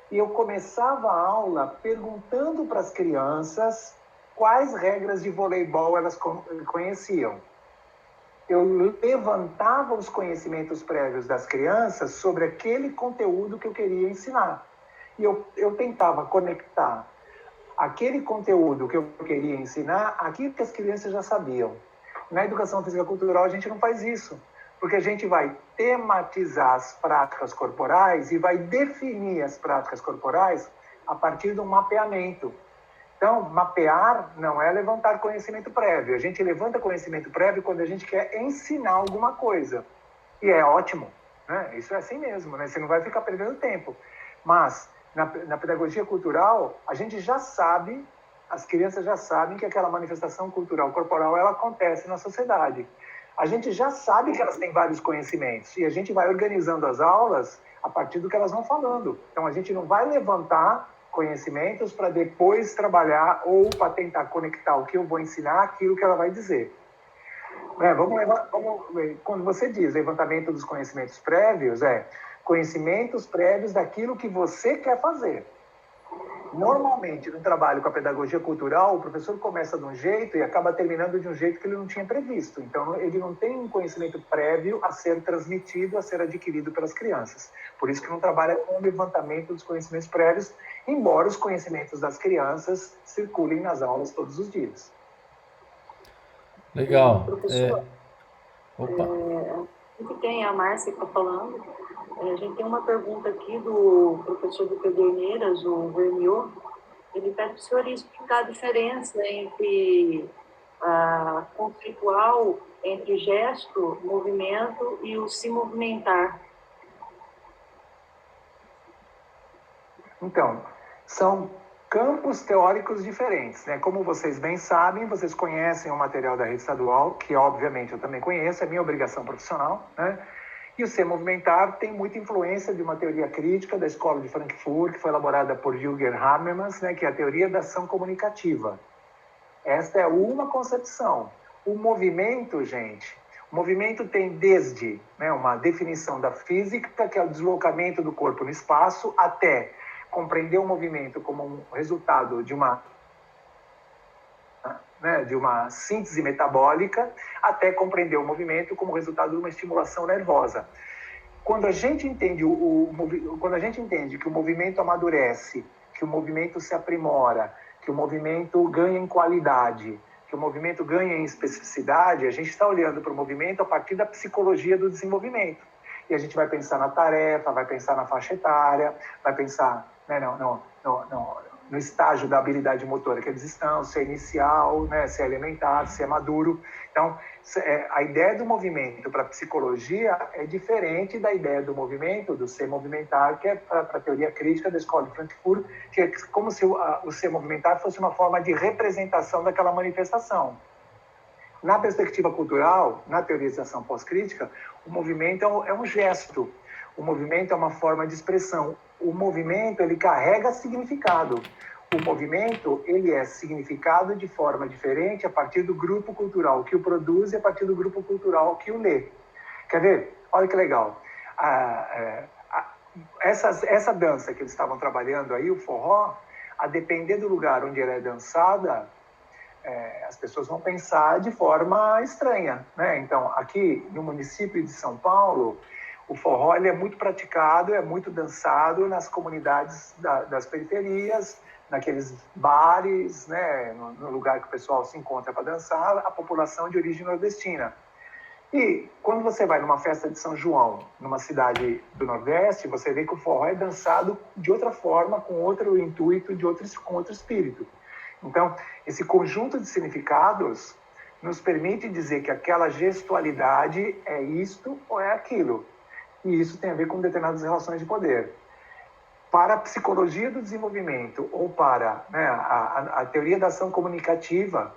E eu começava a aula perguntando para as crianças quais regras de voleibol elas conheciam. Eu levantava os conhecimentos prévios das crianças sobre aquele conteúdo que eu queria ensinar. E eu tentava conectar aquele conteúdo que eu queria ensinar àquilo que as crianças já sabiam. Na educação física cultural, a gente não faz isso, porque a gente vai tematizar as práticas corporais e vai definir as práticas corporais a partir de um mapeamento. Então, mapear não é levantar conhecimento prévio. A gente levanta conhecimento prévio quando a gente quer ensinar alguma coisa. E é ótimo, né? Isso é assim mesmo, né? Você não vai ficar perdendo tempo. Mas, na pedagogia cultural, a gente já sabe, as crianças já sabem que aquela manifestação cultural corporal, ela acontece na sociedade. A gente já sabe que elas têm vários conhecimentos. E a gente vai organizando as aulas a partir do que elas vão falando. Então, a gente não vai levantar conhecimentos para depois trabalhar ou para tentar conectar o que eu vou ensinar àquilo que ela vai dizer. Quando você diz levantamento dos conhecimentos prévios, conhecimentos prévios daquilo que você quer fazer. Normalmente, no trabalho com a pedagogia cultural, o professor começa de um jeito e acaba terminando de um jeito que ele não tinha previsto. Então, ele não tem um conhecimento prévio a ser transmitido, a ser adquirido pelas crianças. Por isso que não trabalha com o levantamento dos conhecimentos prévios, embora os conhecimentos das crianças circulem nas aulas todos os dias. Legal. Professor, Opa. o que tem a Márcia que está falando? A gente tem uma pergunta aqui do professor do Pederneiras, o Verniot. Ele pede para o senhor explicar a diferença entre a conceitual, entre gesto, movimento e o se movimentar. Então, são campos teóricos diferentes, né? Como vocês bem sabem, vocês conhecem o material da rede estadual, que obviamente eu também conheço, é minha obrigação profissional, né? E o ser movimentar tem muita influência de uma teoria crítica da Escola de Frankfurt, que foi elaborada por Jürgen Habermas, né? Que é a teoria da ação comunicativa. Esta é uma concepção. O movimento, gente, o movimento tem desde, né, uma definição da física, que é o deslocamento do corpo no espaço, até compreender o movimento como um resultado de uma síntese metabólica, até compreender o movimento como resultado de uma estimulação nervosa. Quando a gente entende que o movimento amadurece, que o movimento se aprimora, que o movimento ganha em qualidade, que o movimento ganha em especificidade, a gente está olhando para o movimento a partir da psicologia do desenvolvimento. E a gente vai pensar na tarefa, vai pensar na faixa etária, vai pensar, né, no estágio da habilidade motora que eles estão, se é inicial, né, se é elementar, se é maduro. Então, a ideia do movimento para a psicologia é diferente da ideia do movimento, do ser movimentar, que é para a teoria crítica da Escola de Frankfurt, que é como se o ser movimentar fosse uma forma de representação daquela manifestação. Na perspectiva cultural, na teorização pós-crítica, o movimento é um gesto, o movimento é uma forma de expressão. O movimento, ele carrega significado. O movimento, ele é significado de forma diferente a partir do grupo cultural que o produz e a partir do grupo cultural que o lê. Quer ver? Olha que legal. Essa dança que eles estavam trabalhando aí, o forró, a depender do lugar onde ela é dançada, as pessoas vão pensar de forma estranha, né? Então, aqui no município de São Paulo, o forró ele é muito praticado, é muito dançado nas comunidades das periferias, naqueles bares, né, no lugar que o pessoal se encontra para dançar, a população de origem nordestina. E quando você vai numa festa de São João, numa cidade do Nordeste, você vê que o forró é dançado de outra forma, com outro intuito, com outro espírito. Então, esse conjunto de significados nos permite dizer que aquela gestualidade é isto ou é aquilo. E isso tem a ver com determinadas relações de poder. Para a psicologia do desenvolvimento ou para, né, a teoria da ação comunicativa,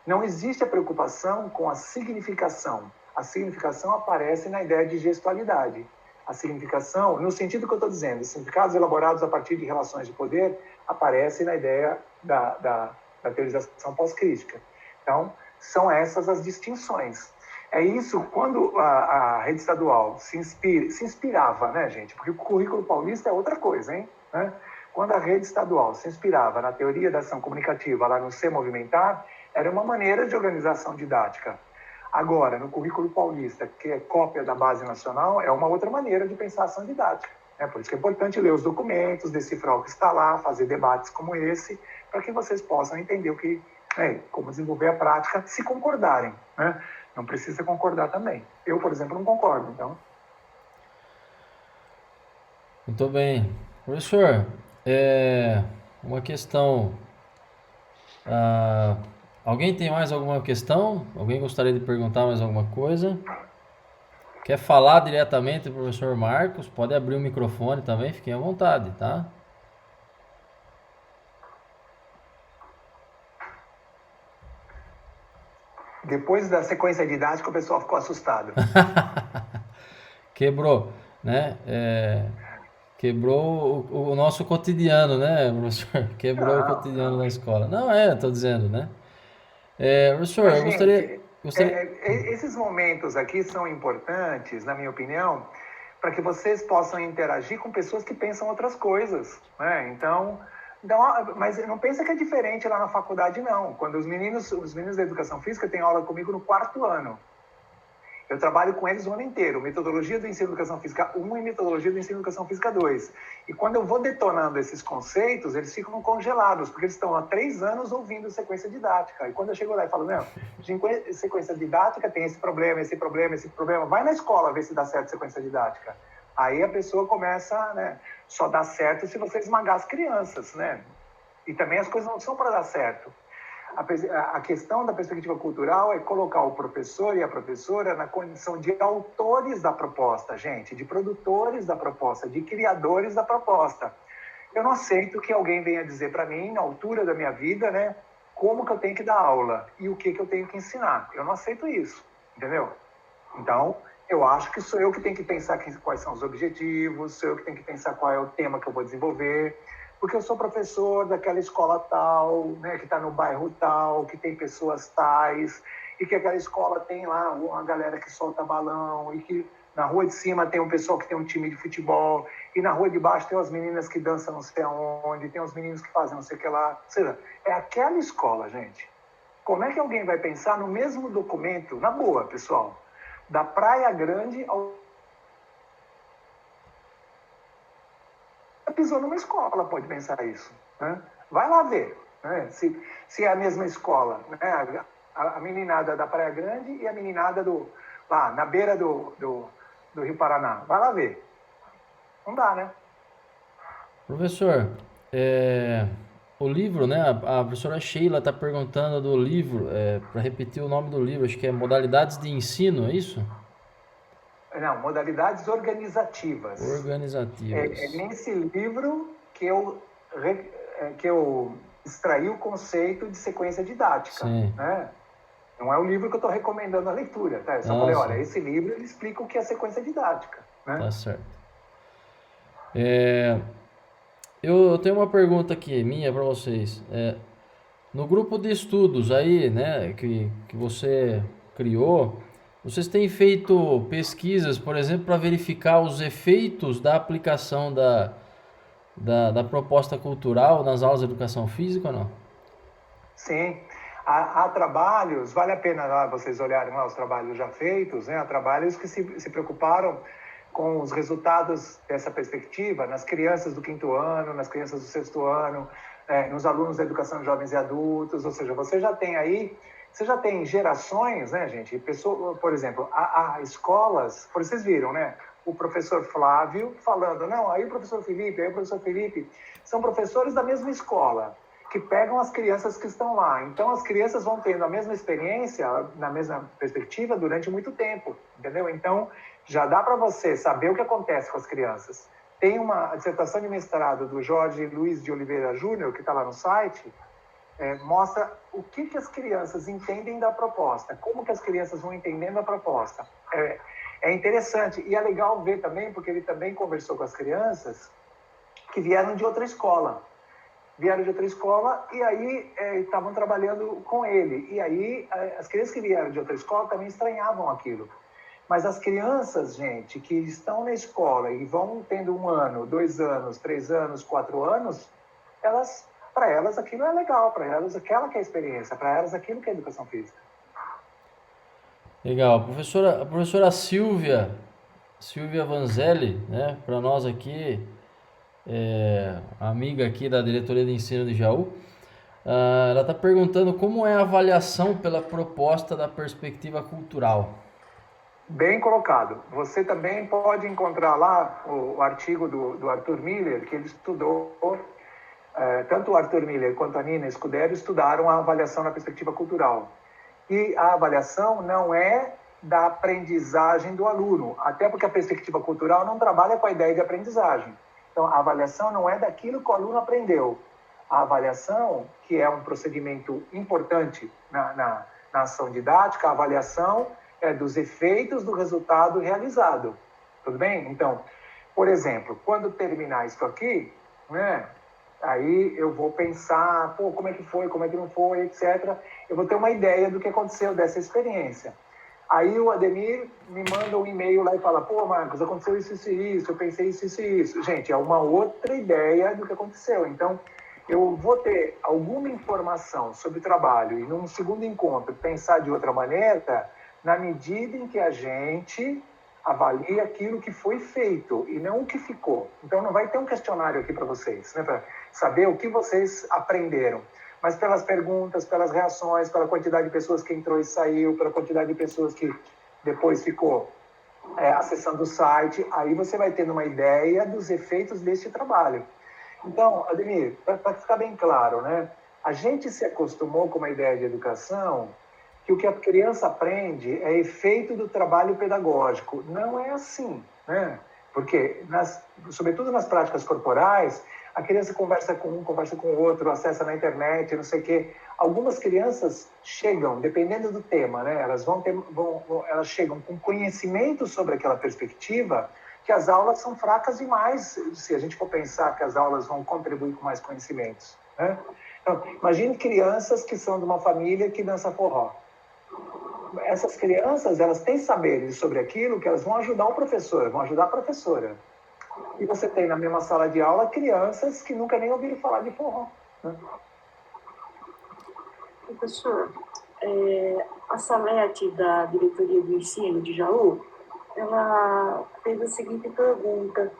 não existe a preocupação com a significação. A significação aparece na ideia de gestualidade. A significação, no sentido que eu estou dizendo, significados elaborados a partir de relações de poder, aparece na ideia da teorização pós-crítica. Então, são essas as distinções. É isso, quando a rede estadual se inspirava, né, gente? Porque o currículo paulista é outra coisa, hein? Né? Quando a rede estadual se inspirava na teoria da ação comunicativa, lá no Se Movimentar, era uma maneira de organização didática. Agora, no currículo paulista, que é cópia da base nacional, é uma outra maneira de pensar a ação didática. Né? Por isso que é importante ler os documentos, decifrar o que está lá, fazer debates como esse, para que vocês possam entender o que, como desenvolver a prática, se concordarem, né? Não precisa concordar também. Eu, por exemplo, não concordo, então. Muito bem. Professor, uma questão. Alguém tem mais alguma questão? Alguém gostaria de perguntar mais alguma coisa? Quer falar diretamente com o professor Marcos? Pode abrir o microfone também, fiquem à vontade, tá? Depois da sequência didática, o pessoal ficou assustado. Quebrou, né? Quebrou o nosso cotidiano, né, professor? Quebrou o cotidiano da escola. Não, tô dizendo, né? Professor, Mas, eu gostaria... esses momentos aqui são importantes, na minha opinião, para que vocês possam interagir com pessoas que pensam outras coisas, né? Então, mas não pensa que é diferente lá na faculdade, não. Quando os meninos da educação física têm aula comigo no 4º ano. Eu trabalho com eles o ano inteiro, metodologia do ensino de educação física 1 e metodologia do ensino de educação física 2. E quando eu vou detonando esses conceitos, eles ficam congelados, porque eles estão há 3 anos ouvindo sequência didática. E quando eu chego lá e falo, sequência didática tem esse problema, esse problema, esse problema, vai na escola ver se dá certo sequência didática. Aí a pessoa começa, né, só dá certo se você esmagar as crianças, né? E também as coisas não são para dar certo. A questão da perspectiva cultural é colocar o professor e a professora na condição de autores da proposta, gente, de produtores da proposta, de criadores da proposta. Eu não aceito que alguém venha dizer para mim, na altura da minha vida, né, como que eu tenho que dar aula e o que eu tenho que ensinar. Eu não aceito isso, entendeu? Então, eu acho que sou eu que tenho que pensar quais são os objetivos, sou eu que tenho que pensar qual é o tema que eu vou desenvolver, porque eu sou professor daquela escola tal, né, que está no bairro tal, que tem pessoas tais, e que aquela escola tem lá uma galera que solta balão, e que na rua de cima tem um pessoal que tem um time de futebol, e na rua de baixo tem as meninas que dançam não sei aonde, tem os meninos que fazem não sei o que lá. Ou seja, é aquela escola, gente. Como é que alguém vai pensar no mesmo documento, na boa, pessoal, da Praia Grande ao... pisou numa escola, pode pensar isso, né? Vai lá ver, né? Se é a mesma escola, né? A meninada da Praia Grande e a meninada lá na beira do Rio Paraná. Vai lá ver. Não dá, né? Professor, o livro, né? A professora Sheila está perguntando do livro, para repetir o nome do livro, acho que é Modalidades de Ensino, é isso? Não, modalidades organizativas. Organizativas. É nesse livro que eu extraí o conceito de sequência didática. Sim. Né? Não é o livro que eu estou recomendando a leitura, tá? Eu só falei, olha, esse livro ele explica o que é sequência didática. Né? Tá certo. Eu tenho uma pergunta aqui, minha para vocês. No grupo de estudos aí, né, que você criou, vocês têm feito pesquisas, por exemplo, para verificar os efeitos da aplicação da proposta cultural nas aulas de educação física ou não? Sim. Há trabalhos, vale a pena lá vocês olharem lá os trabalhos já feitos, né? Há trabalhos que se preocuparam com os resultados dessa perspectiva nas crianças do 5º ano, nas crianças do 6º ano, nos alunos da educação de jovens e adultos, ou seja, você já tem gerações, né, gente? Por exemplo, há escolas, por vocês viram, né? O professor Flávio falando, não, aí o professor Felipe, são professores da mesma escola. que pegam as crianças que estão lá. Então, as crianças vão tendo a mesma experiência, na mesma perspectiva, durante muito tempo, entendeu? Então, já dá para você saber o que acontece com as crianças. Tem uma dissertação de mestrado do Jorge Luiz de Oliveira Júnior, que está lá no site, mostra o que as crianças entendem da proposta, como que as crianças vão entendendo a proposta. É interessante, e é legal ver também, porque ele também conversou com as crianças que vieram de outra escola. E aí estavam trabalhando com ele. E aí as crianças que vieram de outra escola também estranhavam aquilo. Mas as crianças, gente, que estão na escola e vão tendo 1 ano, 2 anos, 3 anos, 4 anos, para elas aquilo é legal, para elas aquela que é a experiência, para elas aquilo que é a educação física. Legal. A professora Silvia Vanzelli, né, para nós aqui, amiga aqui da diretoria de ensino de Jaú, ela está perguntando como é a avaliação pela proposta da perspectiva cultural. Bem colocado. Você também pode encontrar lá o artigo do Arthur Miller, que ele estudou, tanto o Arthur Miller quanto a Nina Scuderi estudaram a avaliação na perspectiva cultural. E a avaliação não é da aprendizagem do aluno, até porque a perspectiva cultural não trabalha com a ideia de aprendizagem. Então, a avaliação não é daquilo que o aluno aprendeu. A avaliação, que é um procedimento importante na ação didática, a avaliação é dos efeitos do resultado realizado. Tudo bem? Então, por exemplo, quando terminar isso aqui, né, aí eu vou pensar, como é que foi, como é que não foi, etc. Eu vou ter uma ideia do que aconteceu dessa experiência. Aí o Ademir me manda um e-mail lá e fala, Marcos, aconteceu isso e isso, eu pensei isso e isso. Gente, é uma outra ideia do que aconteceu. Então, eu vou ter alguma informação sobre o trabalho e num segundo encontro pensar de outra maneira, na medida em que a gente avalia aquilo que foi feito e não o que ficou. Então, não vai ter um questionário aqui para vocês, né, para saber o que vocês aprenderam. Mas pelas perguntas, pelas reações, pela quantidade de pessoas que entrou e saiu, pela quantidade de pessoas que depois ficou acessando o site, aí você vai tendo uma ideia dos efeitos deste trabalho. Então, Ademir, para ficar bem claro, né, a gente se acostumou com uma ideia de educação que o que a criança aprende é efeito do trabalho pedagógico. Não é assim, né? Porque, sobretudo nas práticas corporais, a criança conversa com um, conversa com o outro, acessa na internet, não sei o quê. Algumas crianças chegam, dependendo do tema, né? Elas chegam com conhecimento sobre aquela perspectiva, que as aulas são fracas demais, se a gente for pensar que as aulas vão contribuir com mais conhecimentos, né? Então, imagine crianças que são de uma família que dança forró. Essas crianças, elas têm saberes sobre aquilo que elas vão ajudar o professor, vão ajudar a professora. E você tem na mesma sala de aula crianças que nunca nem ouviram falar de forró, né? Professor, a Salete, da Diretoria do Ensino de Jaú, ela fez a seguinte pergunta: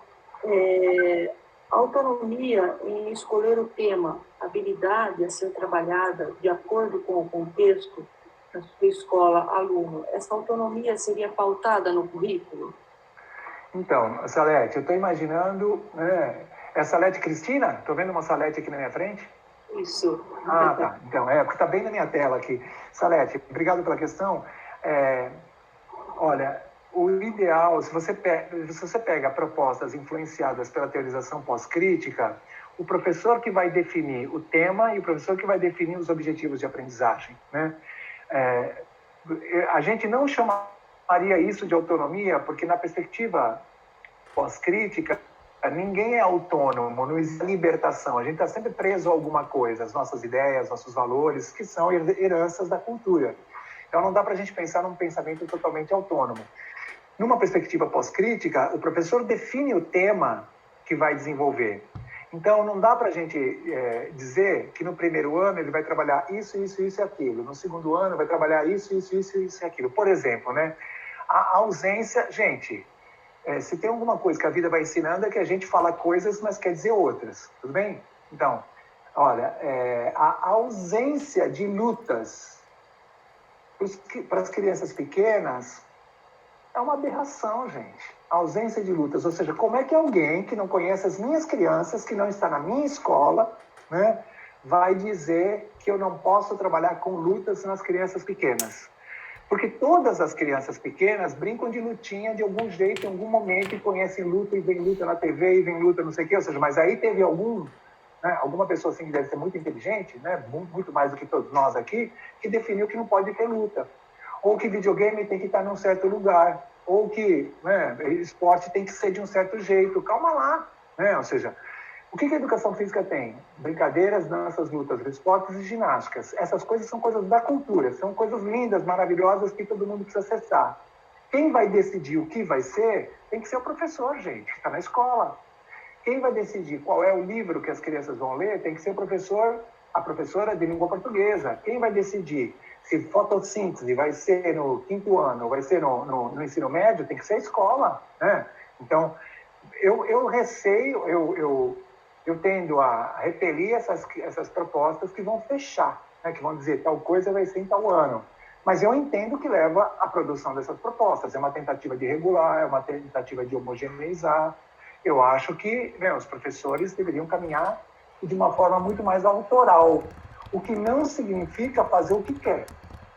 a autonomia em escolher o tema, habilidade a ser trabalhada de acordo com o contexto da sua escola, aluno, essa autonomia seria pautada no currículo? Então, Salete, eu estou imaginando... É a Salete Cristina? Estou vendo uma Salete aqui na minha frente? Isso. Ah, tá. Então, porque está bem na minha tela aqui. Salete, obrigado pela questão. Olha, o ideal, se você pega propostas influenciadas pela teorização pós-crítica, o professor que vai definir o tema e o professor que vai definir os objetivos de aprendizagem, né? A gente não chamaria isso de autonomia, porque na perspectiva pós-crítica, ninguém é autônomo, não existe libertação. A gente está sempre preso a alguma coisa, as nossas ideias, nossos valores, que são heranças da cultura. Então não dá para a gente pensar num pensamento totalmente autônomo. Numa perspectiva pós-crítica, o professor define o tema que vai desenvolver. Então, não dá para a gente dizer que no primeiro ano ele vai trabalhar isso, isso, isso e aquilo. No segundo ano vai trabalhar isso, isso, isso, isso e aquilo. Por exemplo, né? A ausência... Gente, se tem alguma coisa que a vida vai ensinando é que a gente fala coisas, mas quer dizer outras. Tudo bem? Então, olha, a ausência de lutas para as crianças pequenas é uma aberração, gente. A ausência de lutas, ou seja, como é que alguém que não conhece as minhas crianças, que não está na minha escola, né, vai dizer que eu não posso trabalhar com lutas nas crianças pequenas. Porque todas as crianças pequenas brincam de lutinha de algum jeito, em algum momento, e conhecem luta, e vem luta na TV, e vem luta não sei o quê. Ou seja, mas aí teve alguma pessoa assim que deve ser muito inteligente, né, muito mais do que todos nós aqui, que definiu que não pode ter luta. Ou que videogame tem que estar num certo lugar. Ou que, né, esporte tem que ser de um certo jeito. Calma lá. Né? Ou seja, o que a educação física tem? Brincadeiras, danças, lutas, esportes e ginásticas. Essas coisas são coisas da cultura, são coisas lindas, maravilhosas que todo mundo precisa acessar. Quem vai decidir o que vai ser, tem que ser o professor, gente, que está na escola. Quem vai decidir qual é o livro que as crianças vão ler, tem que ser o professor, a professora de língua portuguesa. Quem vai decidir se fotossíntese vai ser no 5º ano ou vai ser no ensino médio, tem que ser a escola. Né? Então, eu receio, eu tendo a repelir essas propostas que vão fechar, né? Que vão dizer tal coisa vai ser em tal ano. Mas eu entendo que leva à produção dessas propostas. É uma tentativa de regular, é uma tentativa de homogeneizar. Eu acho que os professores deveriam caminhar de uma forma muito mais autoral, o que não significa fazer o que quer.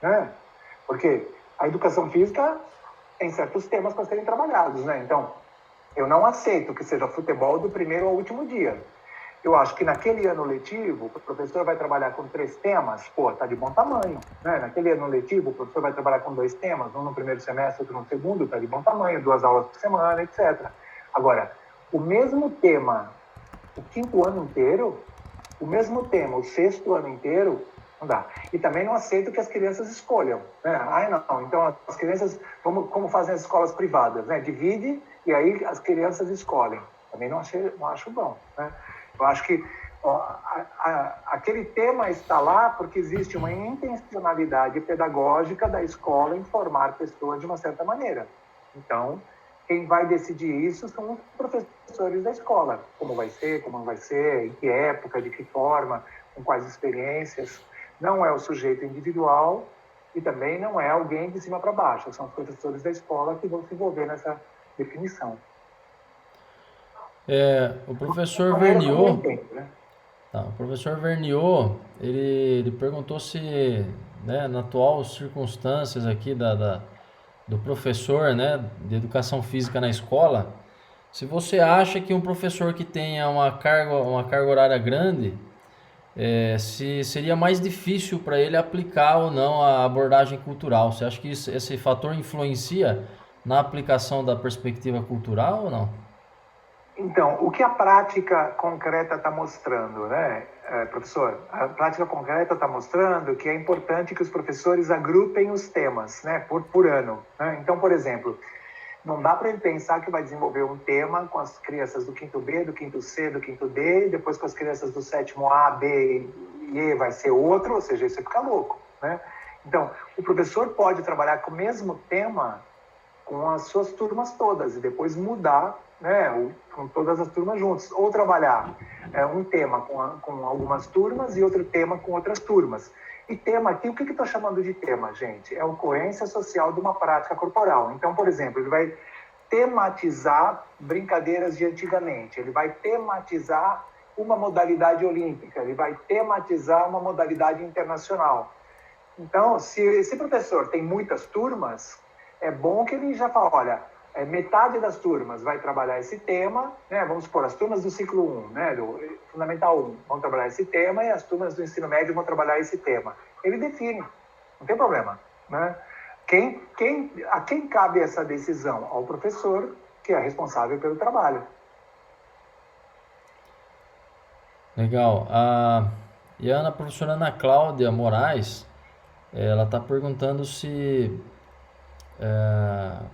Né? Porque a educação física tem certos temas para serem trabalhados. Né? Então, eu não aceito que seja futebol do primeiro ao último dia. Eu acho que naquele ano letivo, o professor vai trabalhar com 3 temas, tá de bom tamanho. Né? Naquele ano letivo, o professor vai trabalhar com 2 temas, um no primeiro semestre, outro no segundo, tá de bom tamanho, 2 aulas por semana, etc. Agora, o mesmo tema, o 5º ano inteiro, o mesmo tema, o 6º ano inteiro, não dá. E também não aceito que as crianças escolham. Né? Não, então as crianças, como fazem as escolas privadas, né? Divide e aí as crianças escolhem. Também não acho bom. Né? Eu acho que aquele tema está lá porque existe uma intencionalidade pedagógica da escola em formar pessoas de uma certa maneira. Então, quem vai decidir isso são os professores da escola. Como vai ser, como não vai ser, em que época, de que forma, com quais experiências. Não é o sujeito individual e também não é alguém de cima para baixo. São os professores da escola que vão se envolver nessa definição. O professor Verniot, né? o professor Verniot, ele perguntou se, né, na atual circunstâncias aqui do professor, né, de educação física na escola, se você acha que um professor que tenha uma carga horária grande, se seria mais difícil para ele aplicar ou não a abordagem cultural. Você acha que esse fator influencia na aplicação da perspectiva cultural ou não? Então, o que a prática concreta está mostrando, né, professor? A prática concreta está mostrando que é importante que os professores agrupem os temas, né, por ano. Né? Então, por exemplo, não dá para ele pensar que vai desenvolver um tema com as crianças do 5º B, do 5º C, do 5º D, e depois com as crianças do 7º A, B e E vai ser outro, ou seja, isso fica louco. Né? Então, o professor pode trabalhar com o mesmo tema com as suas turmas todas e depois mudar, né, com todas as turmas juntas, ou trabalhar um tema com algumas turmas e outro tema com outras turmas. E tema aqui, o que estou chamando de tema, gente? É a ocorrência social de uma prática corporal. Então, por exemplo, ele vai tematizar brincadeiras de antigamente, ele vai tematizar uma modalidade olímpica, ele vai tematizar uma modalidade internacional. Então, se esse professor tem muitas turmas, é bom que ele já fale, olha, metade das turmas vai trabalhar esse tema, né? Vamos supor, as turmas do ciclo 1, né? Do Fundamental 1, vão trabalhar esse tema e as turmas do ensino médio vão trabalhar esse tema. Ele define, não tem problema. Né? A quem cabe essa decisão? Ao professor, que é responsável pelo trabalho. Legal. E a professora Ana Cláudia Moraes, ela está perguntando se...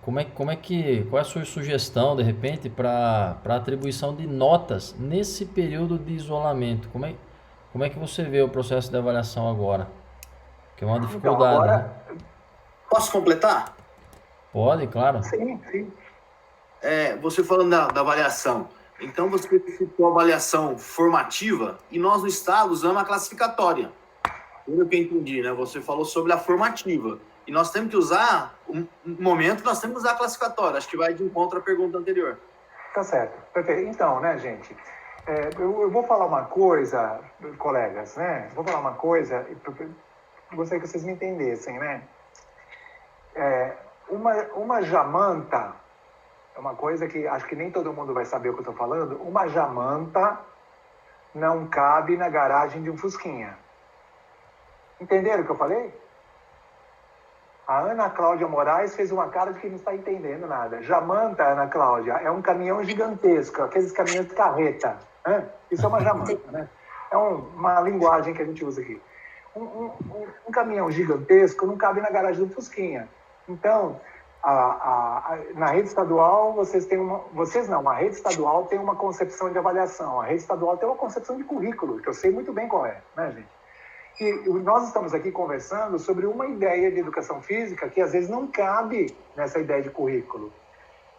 qual é a sua sugestão, de repente, para atribuição de notas nesse período de isolamento? Como é que você vê o processo de avaliação agora? Que é uma dificuldade, então, agora... né? Posso completar? Pode, claro. Sim. Você falando da avaliação. Então, você citou a avaliação formativa e nós, no Estado, usamos a classificatória. Pelo que eu entendi, né? Você falou sobre a formativa. E nós temos que usar, no momento, nós temos que usar a classificatória. Acho que vai de encontro à pergunta anterior. Tá certo. Perfeito. Então, né, gente, eu vou falar uma coisa, colegas, né? Vou falar uma coisa, gostaria que vocês me entendessem, né? Uma jamanta, é uma coisa que acho que nem todo mundo vai saber o que eu estou falando, uma jamanta não cabe na garagem de um Fusquinha. Entenderam o que eu falei? A Ana Cláudia Moraes fez uma cara de que não está entendendo nada. Jamanta, Ana Cláudia, é um caminhão gigantesco, aqueles caminhões de carreta. Né? Isso é uma jamanta, né? É uma linguagem que a gente usa aqui. Um caminhão gigantesco não cabe na garagem do Fusquinha. Então, na rede estadual, a rede estadual tem uma concepção de avaliação, a rede estadual tem uma concepção de currículo, que eu sei muito bem qual é, né, gente? E nós estamos aqui conversando sobre uma ideia de educação física que às vezes não cabe nessa ideia de currículo.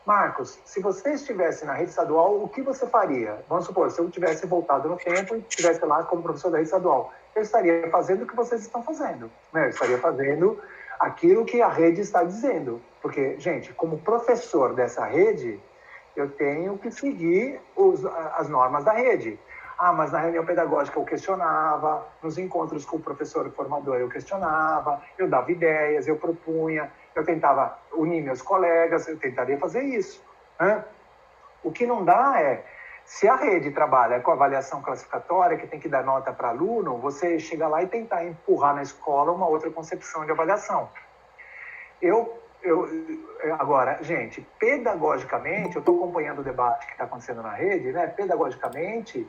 Marcos, se você estivesse na rede estadual, o que você faria? Vamos supor, se eu tivesse voltado no tempo e estivesse lá como professor da rede estadual, eu estaria fazendo o que vocês estão fazendo, né? Eu estaria fazendo aquilo que a rede está dizendo. Porque, gente, como professor dessa rede, eu tenho que seguir as normas da rede. Mas na reunião pedagógica eu questionava, nos encontros com o professor formador eu questionava, eu dava ideias, eu propunha, eu tentava unir meus colegas, eu tentaria fazer isso. Né? O que não dá é, se a rede trabalha com avaliação classificatória, que tem que dar nota para aluno, você chega lá e tentar empurrar na escola uma outra concepção de avaliação. Agora, gente, pedagogicamente, eu estou acompanhando o debate que está acontecendo na rede, né? Pedagogicamente,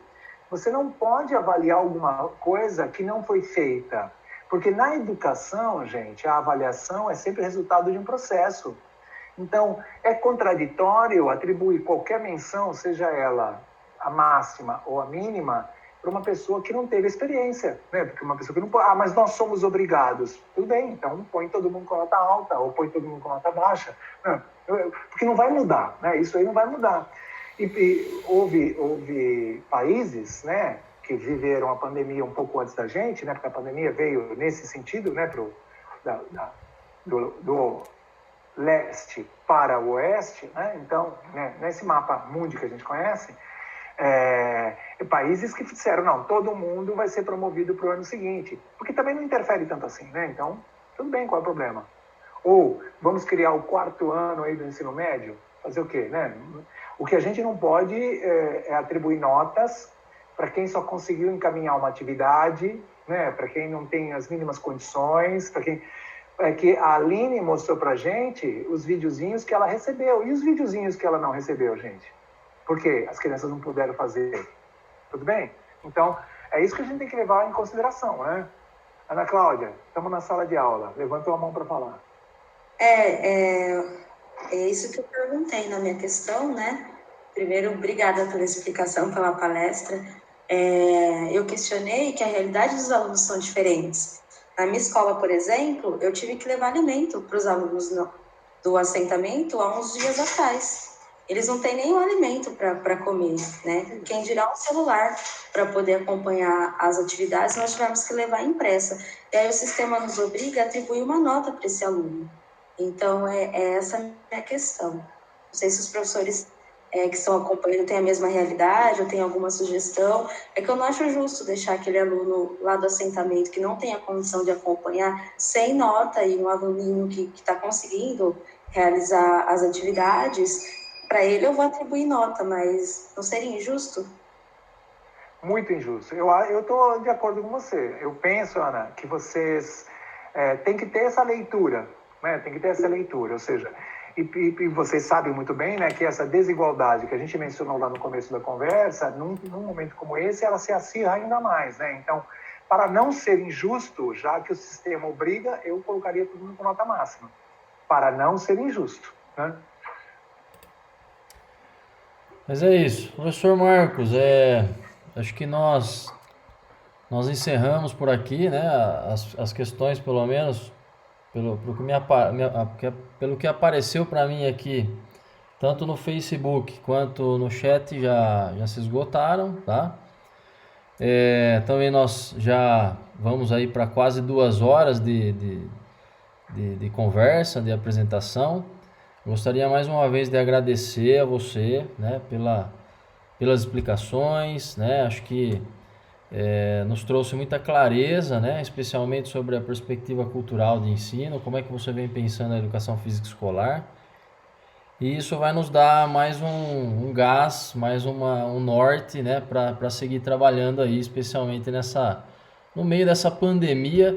você não pode avaliar alguma coisa que não foi feita. Porque na educação, gente, a avaliação é sempre resultado de um processo. Então, é contraditório atribuir qualquer menção, seja ela a máxima ou a mínima, para uma pessoa que não teve experiência, né? Porque uma pessoa que não pode, mas nós somos obrigados. Tudo bem, então põe todo mundo com nota alta ou põe todo mundo com nota baixa. Não, porque não vai mudar, né? Isso aí não vai mudar. E houve países, né, que viveram a pandemia um pouco antes da gente, né? Porque a pandemia veio nesse sentido, né, do leste para o oeste, né? Então, né, nesse mapa mundi que a gente conhece, países que disseram, não, todo mundo vai ser promovido para o ano seguinte, porque também não interfere tanto assim, né? Então, tudo bem, qual é o problema? Ou vamos criar o 4º ano aí do ensino médio, fazer o quê, né? O que a gente não pode é atribuir notas para quem só conseguiu encaminhar uma atividade, né? Para quem não tem as mínimas condições, para quem... que a Aline mostrou para a gente os videozinhos que ela recebeu, e os videozinhos que ela não recebeu, gente? Porque as crianças não puderam fazer. Tudo bem? Então, é isso que a gente tem que levar em consideração, né? Ana Cláudia, estamos na sala de aula. Levantou a mão para falar. É isso que eu perguntei na minha questão, né? Primeiro, obrigada pela explicação, pela palestra. Eu questionei que a realidade dos alunos são diferentes. Na minha escola, por exemplo, eu tive que levar alimento para os alunos do assentamento há uns dias atrás. Eles não têm nenhum alimento para comer, né? Quem dirá um celular para poder acompanhar as atividades, nós tivemos que levar impressa. E aí o sistema nos obriga a atribuir uma nota para esse aluno. Então, é essa a minha questão. Não sei se os professores que estão acompanhando têm a mesma realidade ou têm alguma sugestão. É que eu não acho justo deixar aquele aluno lá do assentamento que não tem a condição de acompanhar sem nota e um aluninho que está conseguindo realizar as atividades. Para ele eu vou atribuir nota, mas não seria injusto? Muito injusto. Eu estou de acordo com você. Eu penso, Ana, que vocês têm que ter essa leitura, né? Tem que ter essa leitura, ou seja, e vocês sabem muito bem, né, que essa desigualdade que a gente mencionou lá no começo da conversa, num momento como esse, ela se acirra ainda mais, né? Então, para não ser injusto, já que o sistema obriga, eu colocaria todo mundo com nota máxima. Para não ser injusto, né? Mas é isso. Professor Marcos, acho que nós encerramos por aqui, né? As questões, pelo menos, pelo que apareceu para mim aqui, tanto no Facebook quanto no chat, já se esgotaram, tá? Também nós já vamos aí para quase 2 horas de conversa, de apresentação. Gostaria mais uma vez de agradecer a você, né, pelas explicações, né? Acho que nos trouxe muita clareza, né? Especialmente sobre a perspectiva cultural de ensino, como é que você vem pensando a educação física escolar. E isso vai nos dar mais um gás, mais um norte, né? Para seguir trabalhando aí, especialmente no meio dessa pandemia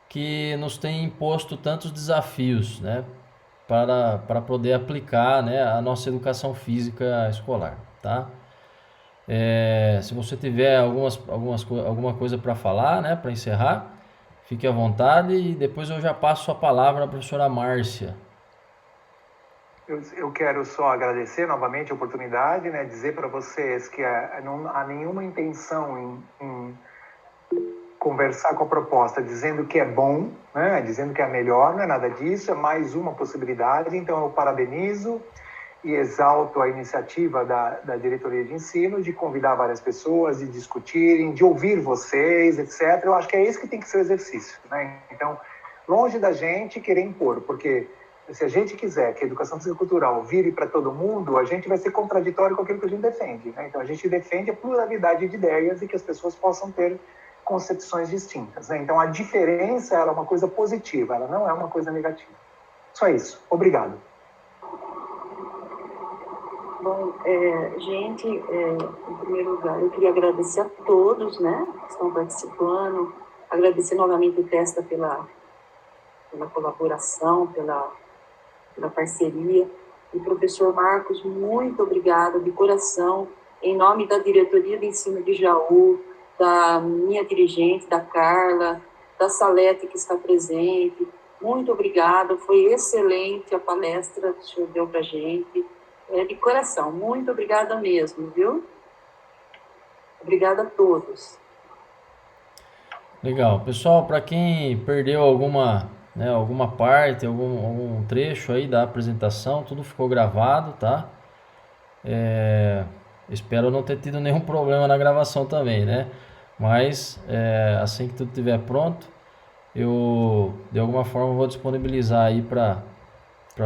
que nos tem imposto tantos desafios, né? Para poder aplicar, né, a nossa educação física escolar, tá? Se você tiver alguma coisa para falar, né, para encerrar, fique à vontade e depois eu já passo a palavra à professora Márcia. Eu quero só agradecer novamente a oportunidade, né, dizer para vocês que não há nenhuma intenção em conversar com a proposta dizendo que é bom, né, dizendo que é melhor, não é nada disso, é mais uma possibilidade. Então eu parabenizo e exalto a iniciativa da diretoria de ensino de convidar várias pessoas, de discutirem, de ouvir vocês, etc. Eu acho que é esse que tem que ser o exercício, né? Então, longe da gente querer impor, porque se a gente quiser que a educação fisicultural vire para todo mundo, a gente vai ser contraditório com aquilo que a gente defende, né? Então, a gente defende a pluralidade de ideias e que as pessoas possam ter concepções distintas, né? Então, a diferença ela é uma coisa positiva, ela não é uma coisa negativa. Só isso. Obrigado. Bom, gente, em primeiro lugar, eu queria agradecer a todos, né, que estão participando, agradecer novamente o Testa pela colaboração, pela parceria. E professor Marcos, muito obrigada de coração, em nome da diretoria de ensino de Jaú, da minha dirigente, da Carla, da Salete que está presente. Muito obrigada, foi excelente a palestra que o senhor deu para a gente. De coração, muito obrigada mesmo, viu? Obrigada a todos. Legal. Pessoal, para quem perdeu alguma parte, algum trecho aí da apresentação, tudo ficou gravado, tá? Espero não ter tido nenhum problema na gravação também, né? Mas assim que tudo estiver pronto, eu de alguma forma vou disponibilizar aí para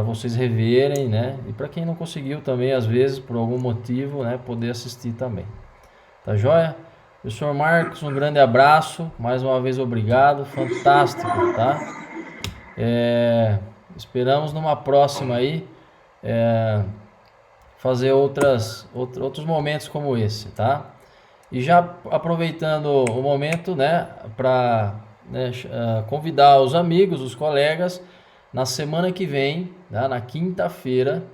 vocês reverem, né? E para quem não conseguiu também, às vezes, por algum motivo, né, poder assistir também. Tá joia? Professor Marcos, um grande abraço. Mais uma vez, obrigado. Fantástico, tá? Esperamos numa próxima aí fazer outros momentos como esse, tá? E já aproveitando o momento, né, para convidar os amigos, os colegas, na semana que vem, tá, na quinta-feira,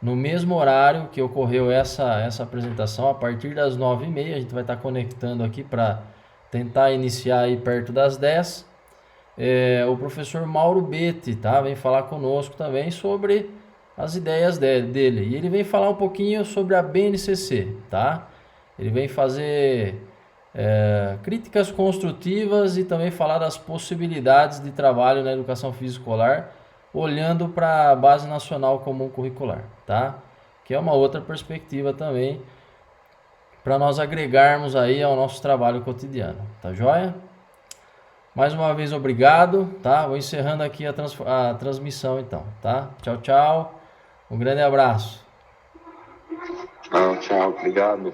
no mesmo horário que ocorreu essa apresentação, a partir das 9h30, a gente vai estar conectando aqui para tentar iniciar aí perto das 10. O professor Mauro Betti, tá, vem falar conosco também sobre as ideias dele. E ele vem falar um pouquinho sobre a BNCC, tá? Ele vem fazer críticas construtivas e também falar das possibilidades de trabalho na educação física escolar, olhando para a Base Nacional Comum Curricular, tá? Que é uma outra perspectiva também para nós agregarmos aí ao nosso trabalho cotidiano, tá joia? Mais uma vez, obrigado, tá? Vou encerrando aqui a transmissão então, tá? Tchau, tchau. Um grande abraço. Tchau, obrigado.